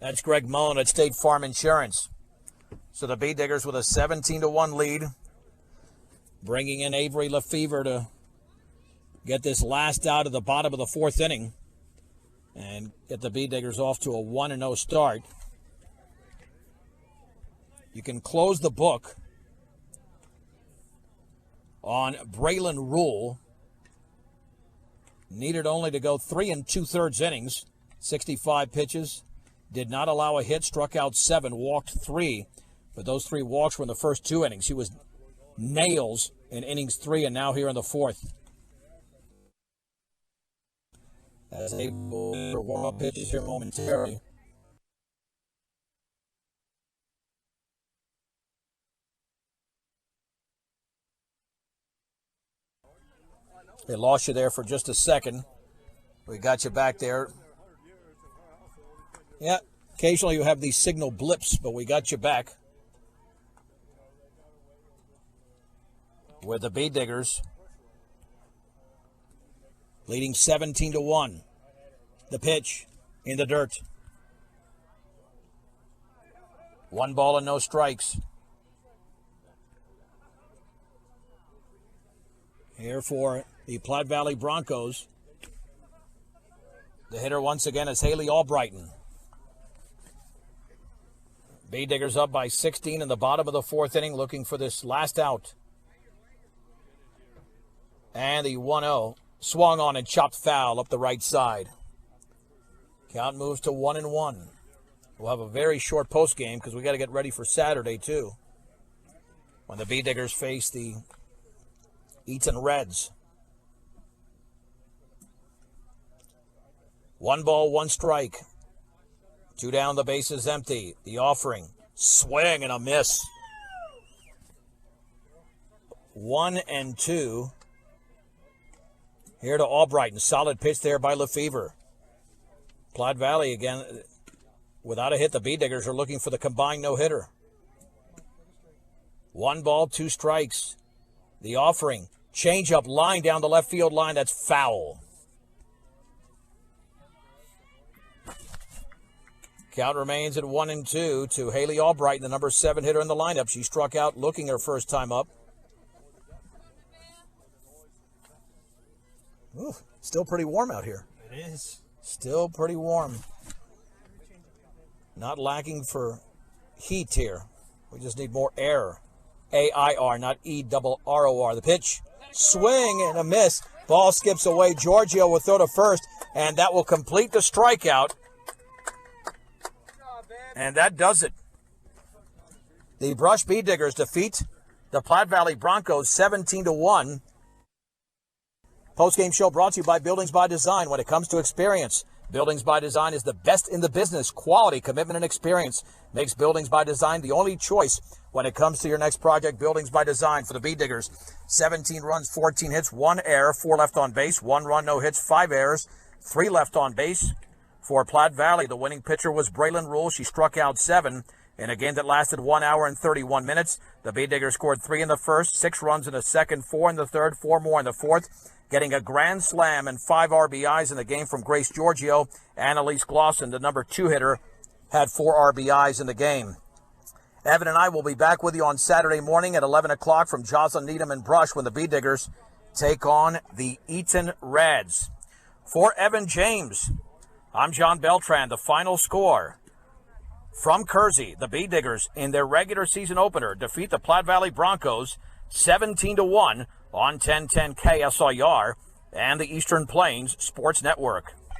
That's Greg Mullen at State Farm Insurance. So the Bee Diggers with a 17-1 lead, bringing in Avery Lefevre to get this last out of the bottom of the 4th inning and get the Bee Diggers off to a 1-0 start. You can close the book on Braylon Rule. Needed only to go 3 2/3 innings, 65 pitches, did not allow a hit, struck out 7, walked 3. But those 3 walks were in the first 2 innings. He was nails in innings 3 and now here in the 4th. As able to warm up pitches here momentarily. They lost you there for just a second. We got you back there. Yeah, occasionally you have these signal blips, but we got you back. With the Bee Diggers leading 17-1. The pitch in the dirt. 1 ball and no strikes. Here for the Platte Valley Broncos. The hitter once again is Haley Albrighton. Bee Diggers up by 16 in the bottom of the 4th inning, looking for this last out. And the 1-0 swung on and chopped foul up the right side. Count moves to 1-1. We'll have a very short post game because we got to get ready for Saturday too, when the Bee Diggers face the Eaton Reds. 1 ball, 1 strike. 2 down, the base is empty. The offering, swing and a miss. 1-2. Here to Albrighton. Solid pitch there by Lefevre. Platte Valley again. Without a hit, the Bee Diggers are looking for the combined no-hitter. 1 ball, 2 strikes. The offering. Change-up line down the left field line. That's foul. Count remains at 1-2 to Haley Albrighton, the number 7 hitter in the lineup. She struck out looking her first time up. Ooh, still pretty warm out here. It is. Still pretty warm. Not lacking for heat here. We just need more air. A-I-R, not E-double-R-O-R. The pitch, swing and a miss. Ball skips away. Giorgio will throw to first, and that will complete the strikeout. And that does it. The Brush Bee Diggers defeat the Platte Valley Broncos 17-1. Post-game show brought to you by Buildings by Design. When it comes to experience, Buildings by Design is the best in the business. Quality, commitment, and experience makes Buildings by Design the only choice when it comes to your next project. Buildings by Design for the Bee Diggers. 17 runs, 14 hits, 1 error, 4 left on base, 1 run, no hits, 5 errors, 3 left on base. For Platte Valley, the winning pitcher was Braylon Rule. She struck out 7 in a game that lasted 1 hour and 31 minutes. The Bee Diggers scored 3 in the first, 6 runs in the second, 4 in the third, 4 more in the fourth, getting a grand slam and 5 RBIs in the game from Grace Giorgio. Annalise Glosson, the number 2 hitter, had 4 RBIs in the game. Evan and I will be back with you on Saturday morning at 11 o'clock from Joslyn, Needham, and Brush when the Bee Diggers take on the Eaton Reds. For Evan James, I'm John Beltran. The final score from Kersey, the Bee Diggers in their regular season opener defeat the Platte Valley Broncos 17-1 on 1010 KSIR and the Eastern Plains Sports Network.